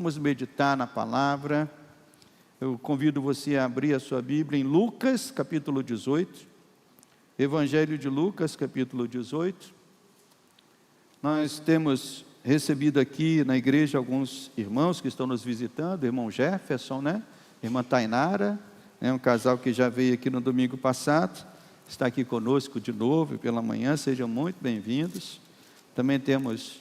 Vamos meditar na palavra. Eu convido você a abrir a sua Bíblia em Lucas, capítulo 18. Evangelho de Lucas, capítulo 18. Nós temos recebido aqui na igreja alguns irmãos que estão nos visitando, o irmão Jefferson, Irmã Tainara, um casal que já veio aqui no domingo passado, está aqui conosco de novo pela manhã, sejam muito bem-vindos. Também temos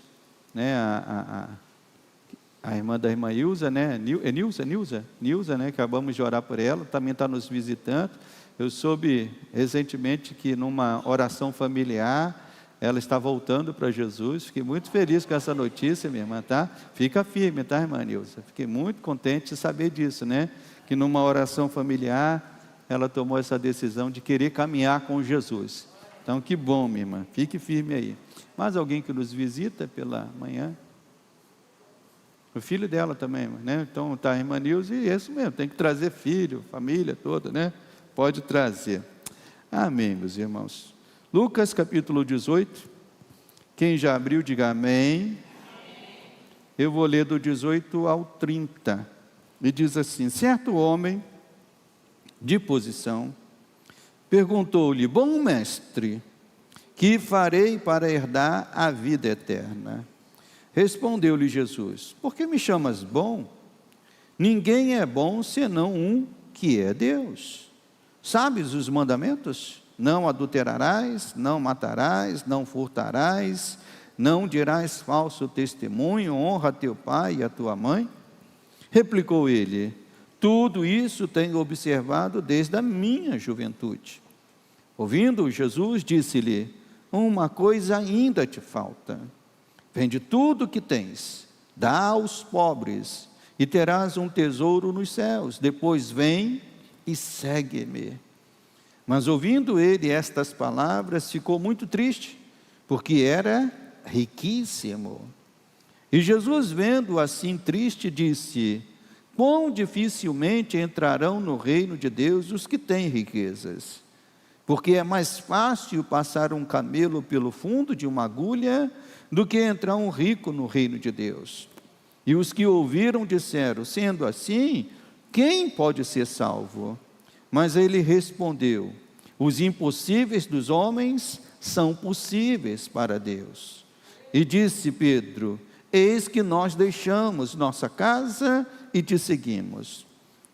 a irmã da irmã Ilza, Nilza, que acabamos de orar por ela, também está nos visitando. Eu soube recentemente que numa oração familiar, ela está voltando para Jesus. Fiquei muito feliz com essa notícia, minha irmã, tá? Fica firme, tá, irmã Nilza? Fiquei muito contente de saber disso, que numa oração familiar, ela tomou essa decisão de querer caminhar com Jesus. Então, que bom, minha irmã, fique firme aí. Mais alguém que nos visita pela manhã? O filho dela também, Então está a irmã Nilza, e é isso mesmo, tem que trazer filho, família toda, Pode trazer. Amém, meus irmãos. Lucas capítulo 18, quem já abriu, diga amém. Eu vou ler do 18 ao 30, e diz assim: certo homem de posição perguntou-lhe: bom mestre, que farei para herdar a vida eterna? Respondeu-lhe Jesus: por que me chamas bom? Ninguém é bom senão um, que é Deus. Sabes os mandamentos? Não adulterarás, não matarás, não furtarás, não dirás falso testemunho, honra teu pai e a tua mãe. Replicou ele: tudo isso tenho observado desde a minha juventude. Ouvindo Jesus, disse-lhe: uma coisa ainda te falta. Vende tudo o que tens, dá aos pobres, e terás um tesouro nos céus. Depois vem e segue-me. Mas ouvindo ele estas palavras, ficou muito triste, porque era riquíssimo. E Jesus, vendo assim triste, disse: quão dificilmente entrarão no reino de Deus os que têm riquezas. Porque é mais fácil passar um camelo pelo fundo de uma agulha do que entrar um rico no reino de Deus. E os que ouviram disseram: sendo assim, quem pode ser salvo? Mas ele respondeu: os impossíveis dos homens são possíveis para Deus. E disse Pedro: eis que nós deixamos nossa casa e te seguimos.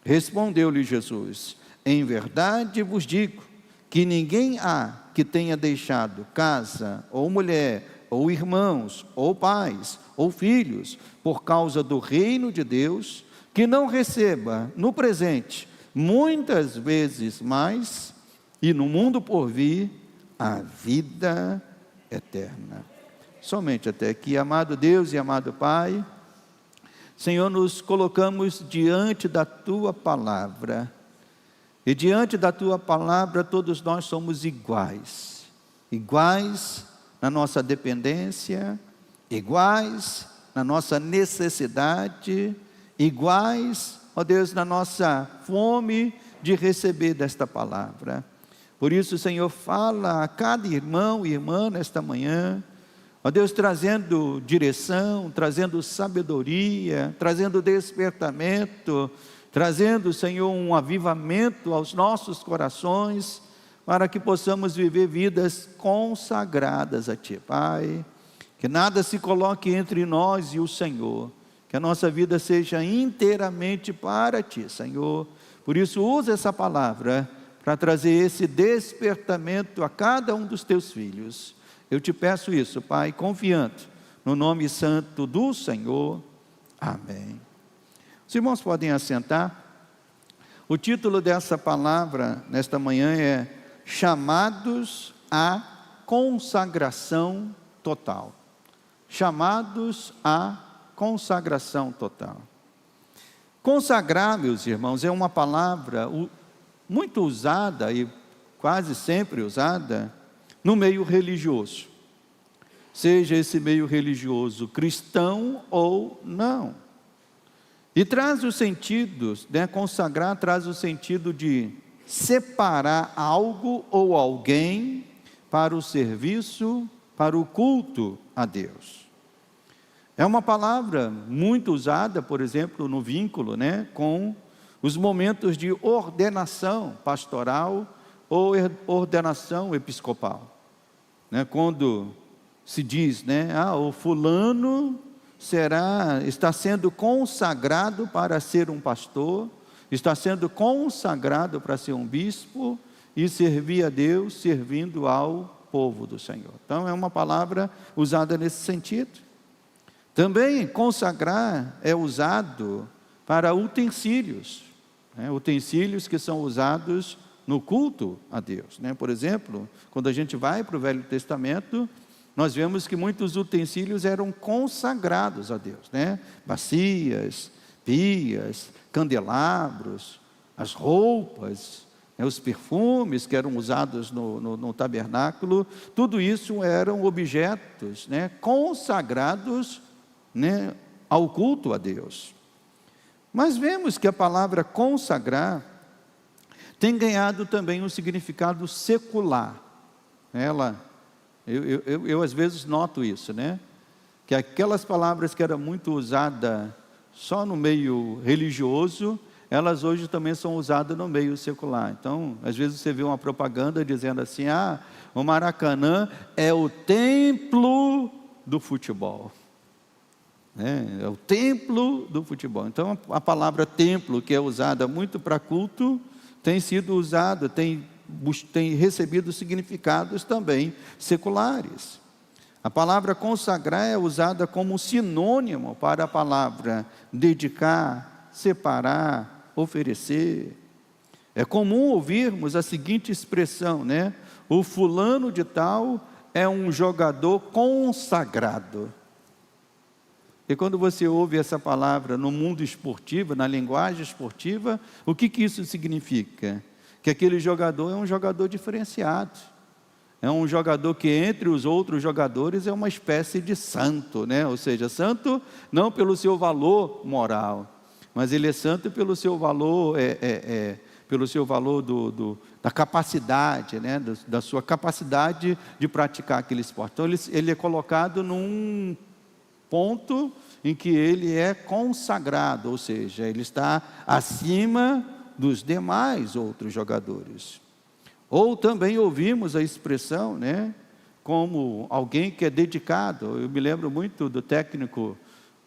Respondeu-lhe Jesus: em verdade vos digo, que ninguém há que tenha deixado casa, ou mulher, ou irmãos, ou pais, ou filhos, por causa do reino de Deus, que não receba no presente muitas vezes mais, e no mundo por vir, a vida eterna. Somente até aqui. Amado Deus e amado Pai, Senhor, nos colocamos diante da Tua Palavra, e diante da Tua Palavra todos nós somos iguais, iguais na nossa dependência, iguais na nossa necessidade, iguais, ó Deus, na nossa fome de receber desta palavra. Por isso, Senhor, fala a cada irmão e irmã nesta manhã, ó Deus, trazendo direção, trazendo sabedoria, trazendo despertamento, trazendo, Senhor, um avivamento aos nossos corações, para que possamos viver vidas consagradas a Ti, Pai. Que nada se coloque entre nós e o Senhor, que a nossa vida seja inteiramente para Ti, Senhor. Por isso, usa essa palavra para trazer esse despertamento a cada um dos Teus filhos. Eu te peço isso, Pai, confiando no nome santo do Senhor. Amém. Os irmãos podem assentar. O título dessa palavra nesta manhã é chamados à consagração total. Chamados à consagração total. Consagrar, meus irmãos, é uma palavra muito usada e quase sempre usada no meio religioso. Seja esse meio religioso cristão ou não. E traz o sentido, consagrar traz o sentido de separar algo ou alguém para o serviço, para o culto a Deus. É uma palavra muito usada, por exemplo, no vínculo, né, com os momentos de ordenação pastoral ou ordenação episcopal, né, quando se diz, né, o fulano está sendo consagrado para ser um pastor, está sendo consagrado para ser um bispo e servir a Deus, servindo ao povo do Senhor. Então é uma palavra usada nesse sentido. Também consagrar é usado para utensílios, né, utensílios que são usados no culto a Deus, né? Por exemplo, quando a gente vai para o Velho Testamento, nós vemos que muitos utensílios eram consagrados a Deus, né? Bacias, pias, candelabros, as roupas, né? Os perfumes que eram usados no tabernáculo, tudo isso eram objetos, né, consagrados, né, ao culto a Deus. Mas vemos que a palavra consagrar tem ganhado também um significado secular. Eu às vezes noto isso, né? Que aquelas palavras que eram muito usadas só no meio religioso, elas hoje também são usadas no meio secular. Então, às vezes você vê uma propaganda dizendo assim, o Maracanã é o templo do futebol. É o templo do futebol. Então, a palavra templo, que é usada muito para culto, tem sido usada, tem recebido significados também seculares. A palavra consagrar é usada como sinônimo para a palavra dedicar, separar, oferecer. É comum ouvirmos a seguinte expressão, né? O fulano de tal é um jogador consagrado. E quando você ouve essa palavra no mundo esportivo, na linguagem esportiva, o que isso significa? Que aquele jogador é um jogador diferenciado, é um jogador que entre os outros jogadores é uma espécie de santo, né? Ou seja, santo não pelo seu valor moral, mas ele é santo pelo seu valor, pelo seu valor da capacidade, né? Da sua capacidade de praticar aquele esporte. Então ele é colocado num ponto em que ele é consagrado, ou seja, ele está acima dos demais outros jogadores. Ou também ouvimos a expressão, né, como alguém que é dedicado. Eu me lembro muito do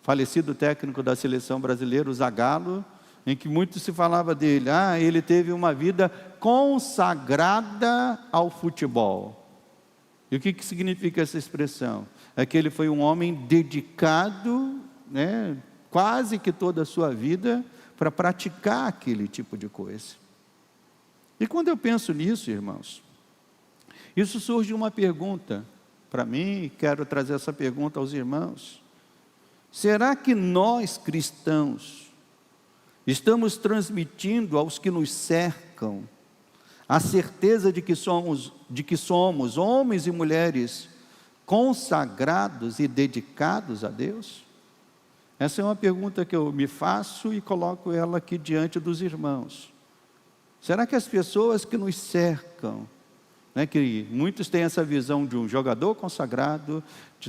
falecido técnico da seleção brasileira, o Zagallo, em que muito se falava dele, ele teve uma vida consagrada ao futebol. E o que significa essa expressão? É que ele foi um homem dedicado, né, quase que toda a sua vida, para praticar aquele tipo de coisa. E quando eu penso nisso, irmãos, isso surge uma pergunta para mim, e quero trazer essa pergunta aos irmãos. Será que nós, cristãos, estamos transmitindo aos que nos cercam a certeza de que somos homens e mulheres consagrados e dedicados a Deus? Essa é uma pergunta que eu me faço e coloco ela aqui diante dos irmãos. Será que as pessoas que nos cercam, né, que muitos têm essa visão de um jogador consagrado,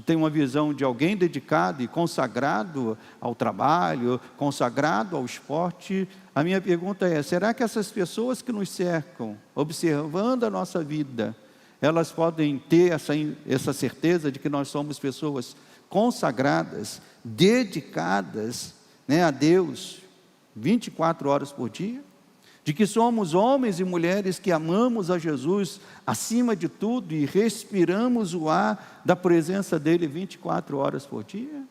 têm uma visão de alguém dedicado e consagrado ao trabalho, consagrado ao esporte, a minha pergunta é, será que essas pessoas que nos cercam, observando a nossa vida, elas podem ter essa certeza de que nós somos pessoas consagradas, dedicadas, né, a Deus 24 horas por dia? De que somos homens e mulheres que amamos a Jesus acima de tudo e respiramos o ar da presença dele 24 horas por dia?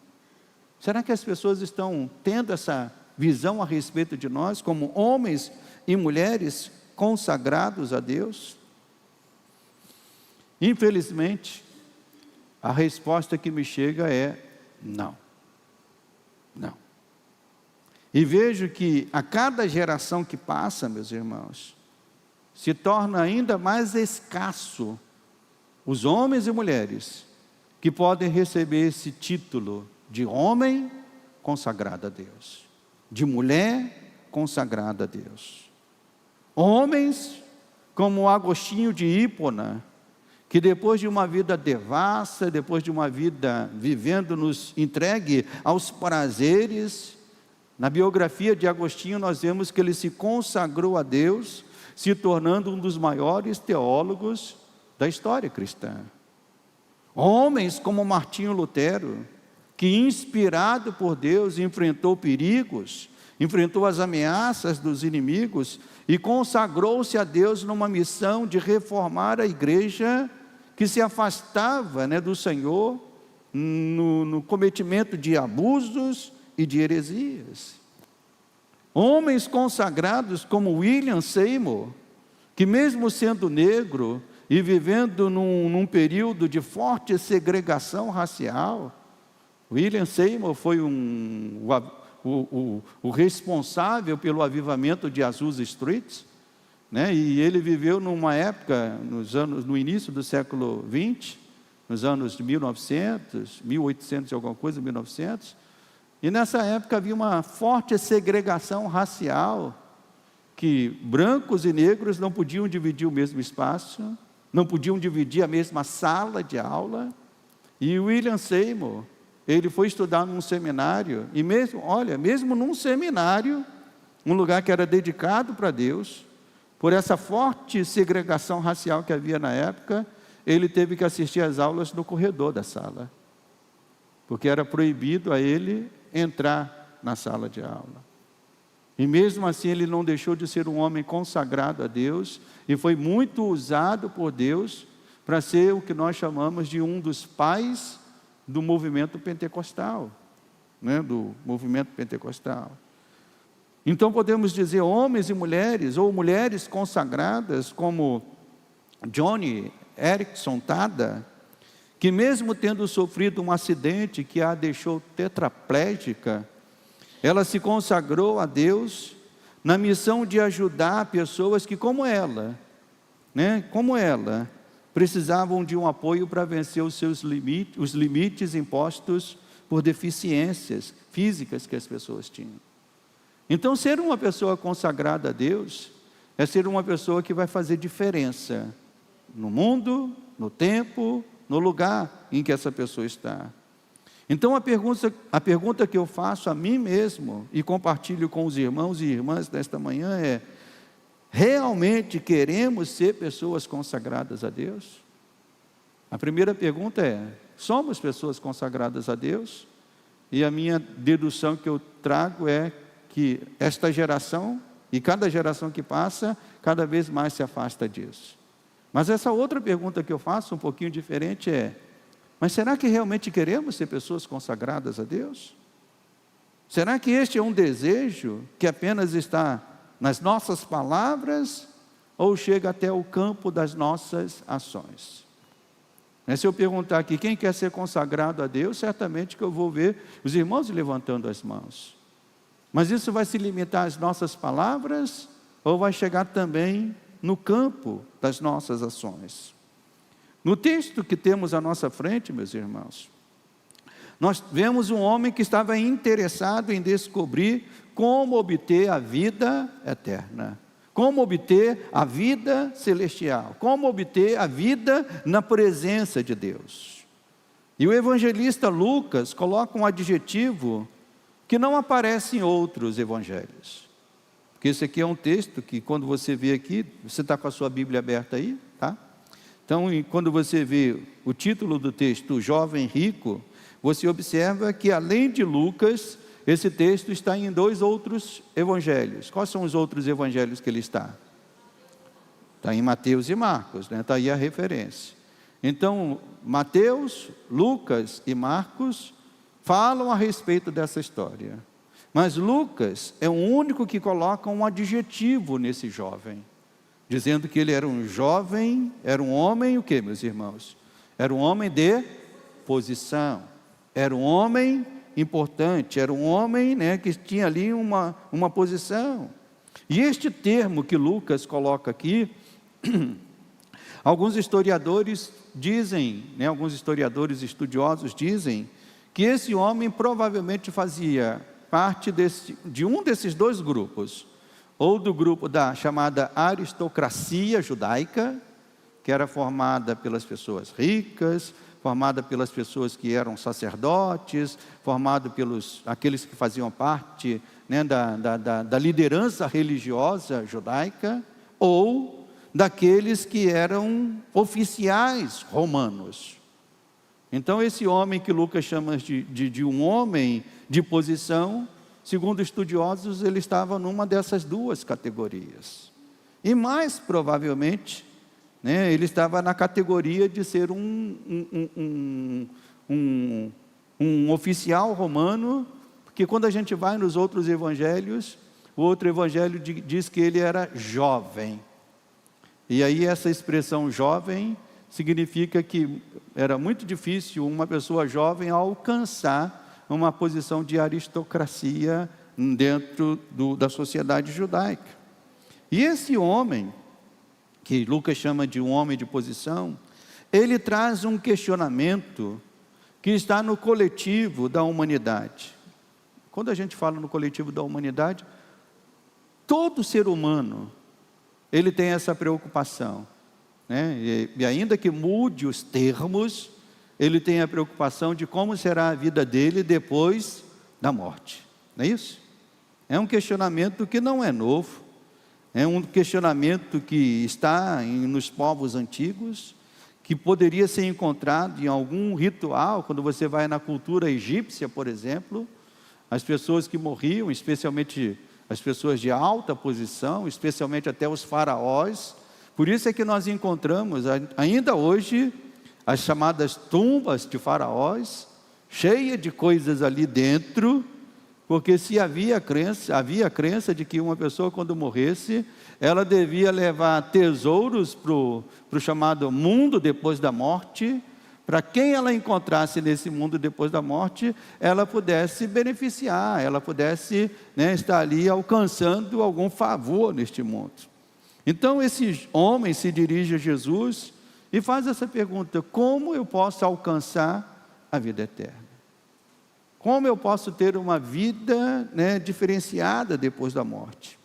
Será que as pessoas estão tendo essa visão a respeito de nós como homens e mulheres consagrados a Deus? Infelizmente, a resposta que me chega é não. Não. E vejo que a cada geração que passa, meus irmãos, se torna ainda mais escasso os homens e mulheres que podem receber esse título de homem consagrado a Deus, de mulher consagrada a Deus. Homens como Agostinho de Hipona, que depois de uma vida devassa, depois de uma vida vivendo entregue aos prazeres, na biografia de Agostinho nós vemos que ele se consagrou a Deus, se tornando um dos maiores teólogos da história cristã. Homens como Martinho Lutero, que inspirado por Deus enfrentou perigos, enfrentou as ameaças dos inimigos e consagrou-se a Deus numa missão de reformar a igreja que se afastava, do Senhor no cometimento de abusos e de heresias. Homens consagrados como William Seymour, que mesmo sendo negro e vivendo num período de forte segregação racial, William Seymour foi o responsável pelo avivamento de Azusa Street, e ele viveu numa época, no início do século XX, nos anos de 1900, 1800 e alguma coisa, 1900, e nessa época havia uma forte segregação racial, que brancos e negros não podiam dividir o mesmo espaço, não podiam dividir a mesma sala de aula, e William Seymour, ele foi estudar num seminário, e mesmo num seminário, um lugar que era dedicado para Deus, por essa forte segregação racial que havia na época, ele teve que assistir às aulas no corredor da sala, porque era proibido a ele entrar na sala de aula. E mesmo assim ele não deixou de ser um homem consagrado a Deus, e foi muito usado por Deus para ser o que nós chamamos de um dos pais do movimento pentecostal, do movimento pentecostal. Então podemos dizer homens e mulheres, ou mulheres consagradas como Joni Eareckson Tada, que mesmo tendo sofrido um acidente que a deixou tetraplégica, ela se consagrou a Deus na missão de ajudar pessoas que como ela, precisavam de um apoio para vencer os limites impostos por deficiências físicas que as pessoas tinham. Então, ser uma pessoa consagrada a Deus é ser uma pessoa que vai fazer diferença no mundo, no tempo, no lugar em que essa pessoa está. Então, a pergunta que eu faço a mim mesmo e compartilho com os irmãos e irmãs desta manhã é: realmente queremos ser pessoas consagradas a Deus? A primeira pergunta é: somos pessoas consagradas a Deus? E a minha dedução que eu trago é que esta geração, e cada geração que passa, cada vez mais se afasta disso. Mas essa outra pergunta que eu faço, um pouquinho diferente, é: mas será que realmente queremos ser pessoas consagradas a Deus? Será que este é um desejo que apenas está nas nossas palavras, ou chega até o campo das nossas ações? Se eu perguntar aqui, quem quer ser consagrado a Deus, certamente que eu vou ver os irmãos levantando as mãos. Mas isso vai se limitar às nossas palavras, ou vai chegar também no campo das nossas ações? No texto que temos à nossa frente, meus irmãos, nós vemos um homem que estava interessado em descobrir como obter a vida eterna, como obter a vida celestial, como obter a vida na presença de Deus. E o evangelista Lucas coloca um adjetivo que não aparece em outros evangelhos. Porque esse aqui é um texto que, quando você vê aqui, você está com a sua Bíblia aberta aí, tá? Então, quando você vê o título do texto, o jovem rico, você observa que, além de Lucas, esse texto está em 2 outros evangelhos. Quais são os outros evangelhos que ele está? Está em Mateus e Marcos, está aí a referência. Então, Mateus, Lucas e Marcos falam a respeito dessa história. Mas Lucas é o único que coloca um adjetivo nesse jovem, dizendo que ele era um jovem, era um homem, o que, meus irmãos? Era um homem de posição, era um homem importante, era um homem que tinha ali uma posição. E este termo que Lucas coloca aqui, alguns historiadores dizem, alguns historiadores estudiosos dizem, que esse homem provavelmente fazia parte de um desses 2 grupos, ou do grupo da chamada aristocracia judaica, que era formada pelas pessoas ricas, formada pelas pessoas que eram sacerdotes, formado pelos aqueles que faziam parte, né, da liderança religiosa judaica, ou daqueles que eram oficiais romanos. Então esse homem que Lucas chama de um homem de posição, segundo estudiosos, ele estava numa dessas duas categorias. E mais provavelmente, né, ele estava na categoria de ser um oficial romano, porque quando a gente vai nos outros evangelhos, o outro evangelho diz que ele era jovem. E aí essa expressão jovem significa que era muito difícil uma pessoa jovem alcançar uma posição de aristocracia dentro da sociedade judaica. E esse homem, que Lucas chama de um homem de posição, ele traz um questionamento que está no coletivo da humanidade. Quando a gente fala no coletivo da humanidade, todo ser humano, ele tem essa preocupação, né? E ainda que mude os termos, ele tem a preocupação de como será a vida dele depois da morte, não é isso? É um questionamento que não é novo, é um questionamento que está nos povos antigos, que poderia ser encontrado em algum ritual. Quando você vai na cultura egípcia, por exemplo, as pessoas que morriam, especialmente as pessoas de alta posição, especialmente até os faraós. Por isso é que nós encontramos ainda hoje as chamadas tumbas de faraós, cheias de coisas ali dentro, porque se havia a crença de que uma pessoa, quando morresse, ela devia levar tesouros para o chamado mundo depois da morte, para quem ela encontrasse nesse mundo depois da morte, ela pudesse beneficiar, ela pudesse, né, estar ali alcançando algum favor neste mundo. Então esse homem se dirige a Jesus e faz essa pergunta: como eu posso alcançar a vida eterna? Como eu posso ter uma vida, né, diferenciada depois da morte?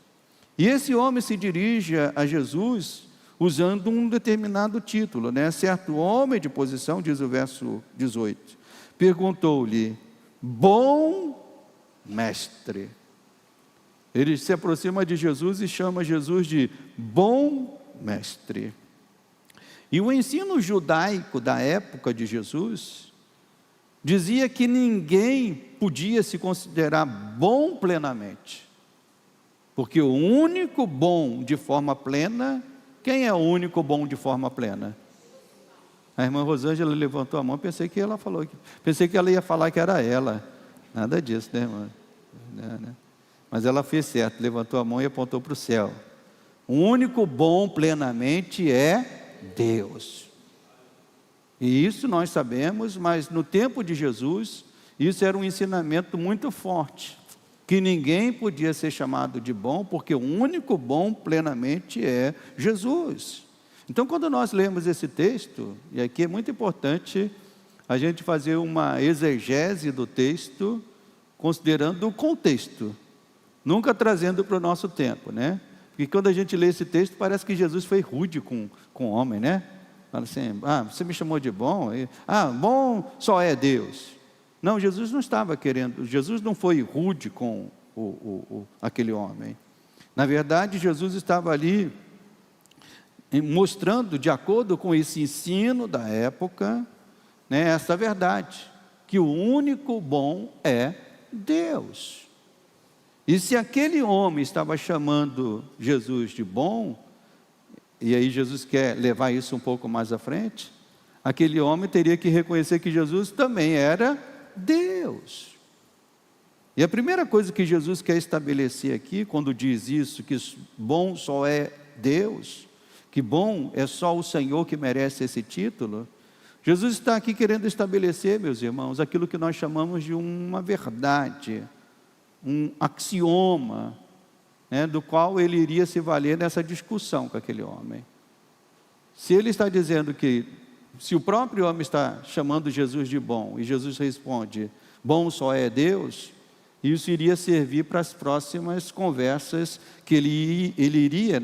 E esse homem se dirige a Jesus usando um determinado título, né? Certo homem de posição, diz o verso 18, perguntou-lhe: bom mestre. Ele se aproxima de Jesus e chama Jesus de bom mestre. E o ensino judaico da época de Jesus dizia que ninguém podia se considerar bom plenamente, porque o único bom de forma plena, quem é o único bom de forma plena? A irmã Rosângela levantou a mão, pensei que ela ia falar que era ela. Nada disso, né, irmã? Não. Mas ela fez certo, levantou a mão e apontou para o céu. O único bom plenamente é Deus. E isso nós sabemos, mas no tempo de Jesus, isso era um ensinamento muito forte, que ninguém podia ser chamado de bom, porque o único bom plenamente é Jesus. Então, quando nós lemos esse texto, e aqui é muito importante a gente fazer uma exegese do texto, considerando o contexto, nunca trazendo para o nosso tempo, né? Porque quando a gente lê esse texto, parece que Jesus foi rude com o homem, né? Fala assim: você me chamou de bom? Bom só é Deus. Não, Jesus não estava querendo, Jesus não foi rude com aquele homem. Na verdade, Jesus estava ali mostrando, de acordo com esse ensino da época, né, essa verdade, que o único bom é Deus. E se aquele homem estava chamando Jesus de bom, e aí Jesus quer levar isso um pouco mais à frente, aquele homem teria que reconhecer que Jesus também era Deus. E a primeira coisa que Jesus quer estabelecer aqui, quando diz isso, que bom só é Deus, que bom é só o Senhor que merece esse título, Jesus está aqui querendo estabelecer, meus irmãos, aquilo que nós chamamos de uma verdade, um axioma, né, do qual ele iria se valer nessa discussão com aquele homem. Se ele está dizendo que, se o próprio homem está chamando Jesus de bom, e Jesus responde: bom só é Deus, Isso iria servir para as próximas conversas que ele iria,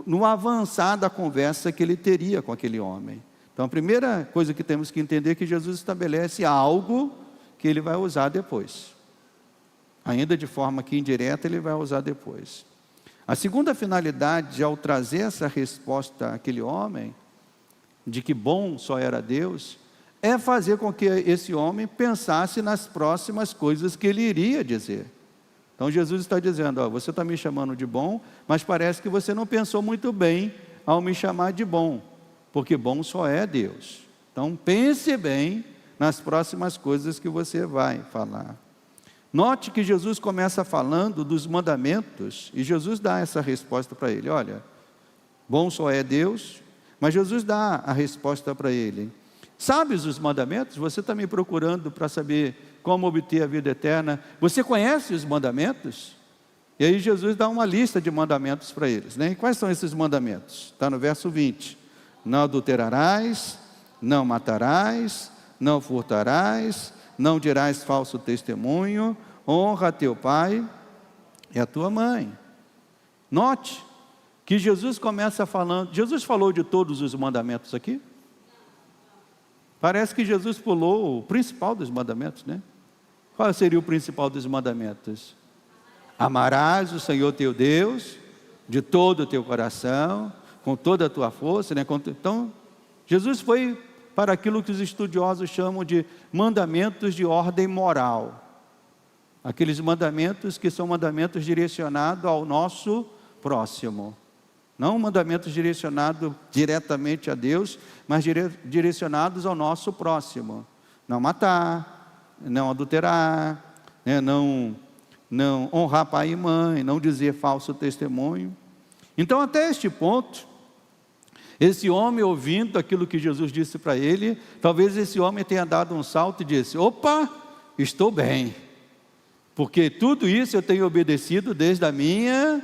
no avançar da conversa que ele teria com aquele homem. Então, a primeira coisa que temos que entender é que Jesus estabelece algo que ele vai usar depois. Ainda de forma que indireta, ele vai usar depois. A segunda finalidade, ao trazer essa resposta àquele homem, de que bom só era Deus, é fazer com que esse homem pensasse nas próximas coisas que ele iria dizer. Então Jesus está dizendo, você está me chamando de bom, mas parece que você não pensou muito bem ao me chamar de bom, porque bom só é Deus. Então pense bem nas próximas coisas que você vai falar. Note que Jesus começa falando dos mandamentos, e Jesus dá essa resposta para ele, olha, bom só é Deus, mas Jesus dá a resposta para ele. Sabes os mandamentos? Você está me procurando para saber como obter a vida eterna. Você conhece os mandamentos? E aí Jesus dá uma lista de mandamentos para eles, né? E quais são esses mandamentos? Está no verso 20. Não adulterarás, não matarás, não furtarás, não dirás falso testemunho, honra a teu pai e a tua mãe. Note que Jesus começa falando, Jesus falou de todos os mandamentos aqui? Parece que Jesus pulou o principal dos mandamentos, né? Qual seria o principal dos mandamentos? Amarás o Senhor teu Deus de todo o teu coração, com toda a tua força, né? Então, Jesus foi para aquilo que os estudiosos chamam de mandamentos de ordem moral. Aqueles mandamentos que são mandamentos direcionados ao nosso próximo. Não mandamentos direcionados diretamente a Deus, mas direcionados ao nosso próximo. Não matar, não adulterar, né? não honrar pai e mãe, não dizer falso testemunho. Então, até este ponto, esse homem ouvindo aquilo que Jesus disse para ele, talvez esse homem tenha dado um salto e disse, opa, estou bem, porque tudo isso eu tenho obedecido desde a minha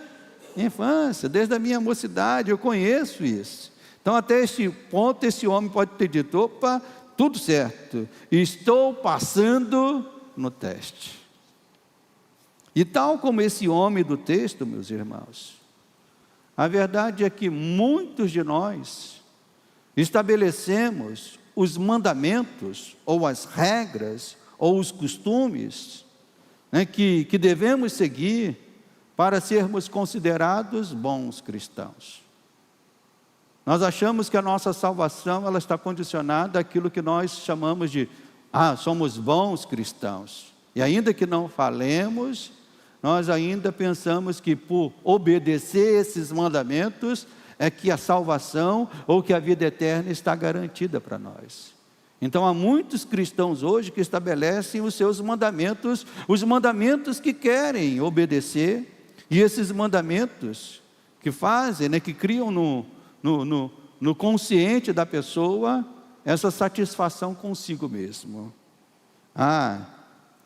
infância, desde a minha mocidade, eu conheço isso. Então até este ponto, esse homem pode ter dito, opa, tudo certo, estou passando no teste. E tal como esse homem do texto, meus irmãos, a verdade é que muitos de nós estabelecemos os mandamentos, ou as regras, ou os costumes, né, que devemos seguir para sermos considerados bons cristãos. Nós achamos que a nossa salvação ela está condicionada àquilo que nós chamamos de, somos bons cristãos. E ainda que não falemos, nós ainda pensamos que por obedecer esses mandamentos é que a salvação ou que a vida eterna está garantida para nós. Então há muitos cristãos hoje que estabelecem os seus mandamentos, os mandamentos que querem obedecer, e esses mandamentos que fazem, né, que criam no consciente da pessoa essa satisfação consigo mesmo.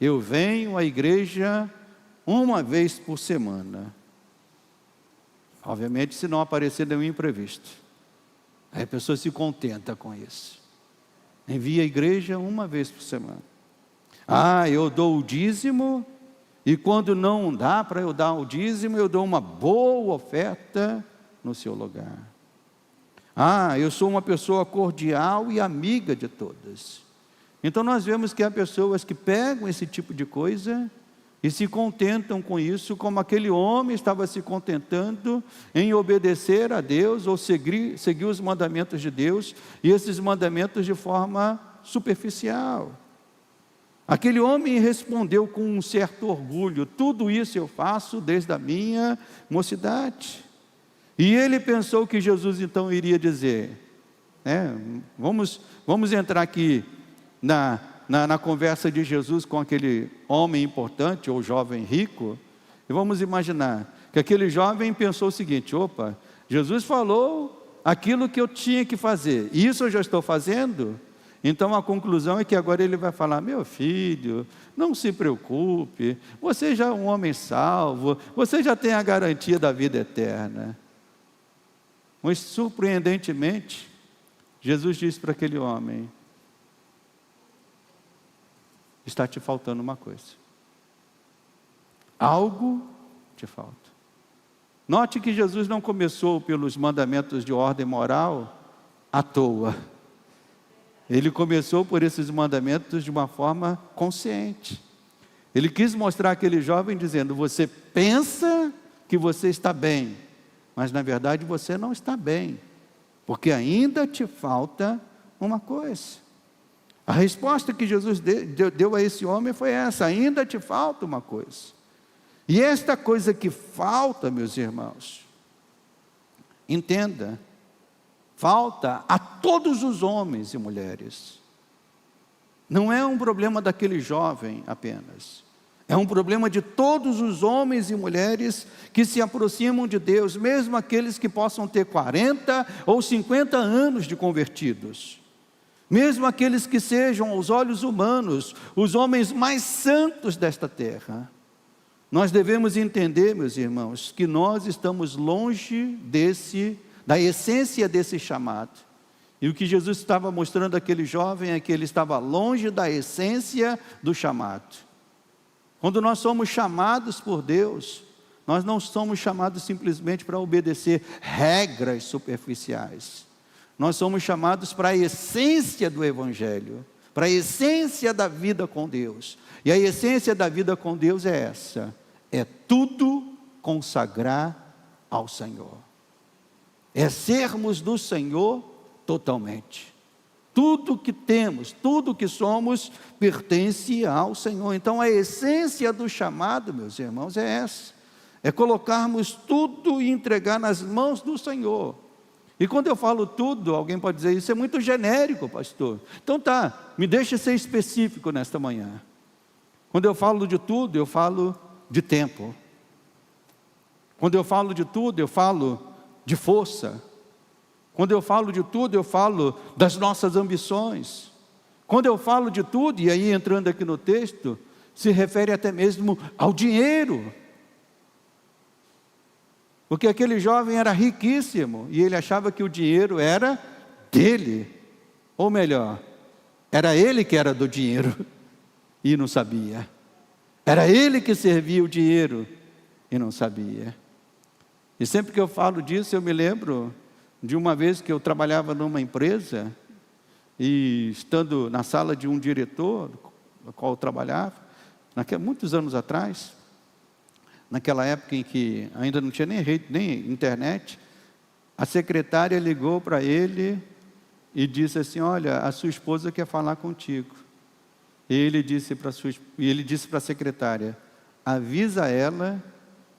Eu venho à igreja uma vez por semana. Obviamente, se não aparecer nenhum imprevisto. Aí a pessoa se contenta com isso. Envia a igreja uma vez por semana. Eu dou o dízimo, e quando não dá para eu dar o dízimo, eu dou uma boa oferta no seu lugar. Eu sou uma pessoa cordial e amiga de todas. Então nós vemos que há pessoas que pegam esse tipo de coisa e se contentam com isso, como aquele homem estava se contentando em obedecer a Deus, ou seguir os mandamentos de Deus, e esses mandamentos de forma superficial. Aquele homem respondeu com um certo orgulho, tudo isso eu faço desde a minha mocidade. E ele pensou que Jesus então iria dizer, vamos entrar aqui na conversa de Jesus com aquele homem importante, ou jovem rico, e vamos imaginar que aquele jovem pensou o seguinte, Jesus falou aquilo que eu tinha que fazer, e isso eu já estou fazendo. Então a conclusão é que agora ele vai falar, meu filho, não se preocupe, você já é um homem salvo, você já tem a garantia da vida eterna. Mas surpreendentemente, Jesus disse para aquele homem, está te faltando uma coisa. algo te falta. Note que Jesus não começou pelos mandamentos de ordem moral à toa. Ele começou por esses mandamentos de uma forma consciente. Ele quis mostrar aquele jovem dizendo: você pensa que você está bem, mas na verdade você não está bem, porque ainda te falta uma coisa. A resposta que Jesus deu a esse homem foi essa: ainda te falta uma coisa. E esta coisa que falta, meus irmãos, entenda, falta a todos os homens e mulheres. Não é um problema daquele jovem apenas. É um problema de todos os homens e mulheres que se aproximam de Deus, mesmo aqueles que possam ter 40 ou 50 anos de convertidos. Mesmo aqueles que sejam, aos olhos humanos, os homens mais santos desta terra. Nós devemos entender, meus irmãos, que nós estamos longe da essência desse chamado. E o que Jesus estava mostrando àquele jovem é que ele estava longe da essência do chamado. Quando nós somos chamados por Deus, nós não somos chamados simplesmente para obedecer regras superficiais. Nós somos chamados para a essência do Evangelho, para a essência da vida com Deus. E a essência da vida com Deus é essa: é tudo consagrar ao Senhor. É sermos do Senhor totalmente. Tudo que temos, tudo que somos, pertence ao Senhor. Então a essência do chamado, meus irmãos, é essa: é colocarmos tudo e entregar nas mãos do Senhor. E quando eu falo tudo, alguém pode dizer: isso é muito genérico, pastor. Então tá, me deixe ser específico nesta manhã. Quando eu falo de tudo, eu falo de tempo. Quando eu falo de tudo, eu falo de força. Quando eu falo de tudo, eu falo das nossas ambições. Quando eu falo de tudo, e aí entrando aqui no texto, se refere até mesmo ao dinheiro. Porque aquele jovem era riquíssimo e ele achava que o dinheiro era dele. Ou melhor, era ele que era do dinheiro e não sabia. Era ele que servia o dinheiro e não sabia. E sempre que eu falo disso, eu me lembro de uma vez que eu trabalhava numa empresa e estando na sala de um diretor, no qual eu trabalhava, muitos anos atrás, naquela época em que ainda não tinha nem rede, nem internet, a secretária ligou para ele e disse assim: olha, a sua esposa quer falar contigo. E ele disse para a secretária: avisa ela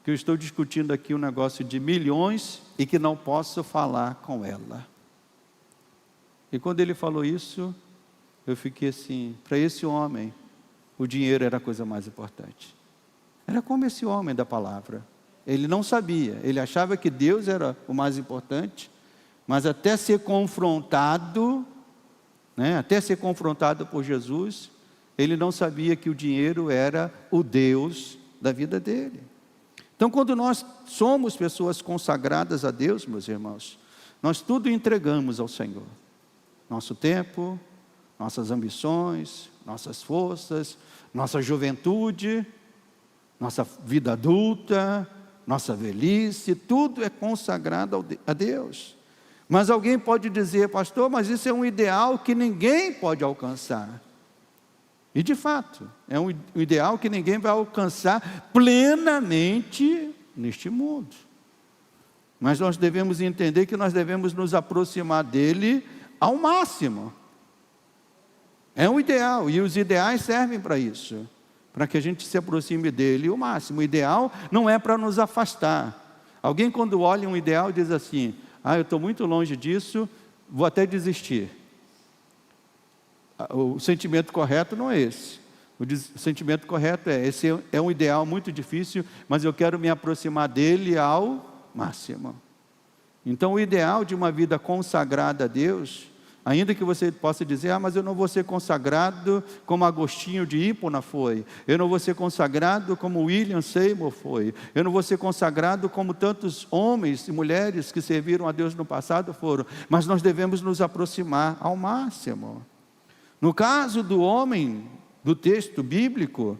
que eu estou discutindo aqui um negócio de milhões e que não posso falar com ela. E quando ele falou isso, eu fiquei assim: para esse homem, o dinheiro era a coisa mais importante. Era como esse homem da palavra. Ele não sabia, ele achava que Deus era o mais importante, mas até ser confrontado, até ser confrontado por Jesus, ele não sabia que o dinheiro era o Deus da vida dele. Então, quando nós somos pessoas consagradas a Deus, meus irmãos, nós tudo entregamos ao Senhor. Nosso tempo, nossas ambições, nossas forças, nossa juventude, nossa vida adulta, nossa velhice, tudo é consagrado a Deus. Mas alguém pode dizer: pastor, mas isso é um ideal que ninguém pode alcançar. E de fato, é um ideal que ninguém vai alcançar plenamente neste mundo. Mas nós devemos entender que nós devemos nos aproximar dele ao máximo. É um ideal, e os ideais servem para isso, para que a gente se aproxime dele ao máximo. O ideal não é para nos afastar. Alguém, quando olha um ideal, diz assim: eu estou muito longe disso, vou até desistir. O sentimento correto não é esse. O sentimento correto é: esse é um ideal muito difícil, mas eu quero me aproximar dele ao máximo. Então o ideal de uma vida consagrada a Deus, ainda que você possa dizer: mas eu não vou ser consagrado como Agostinho de Hipona foi, eu não vou ser consagrado como William Seymour foi, eu não vou ser consagrado como tantos homens e mulheres que serviram a Deus no passado foram, mas nós devemos nos aproximar ao máximo. No caso do homem do texto bíblico,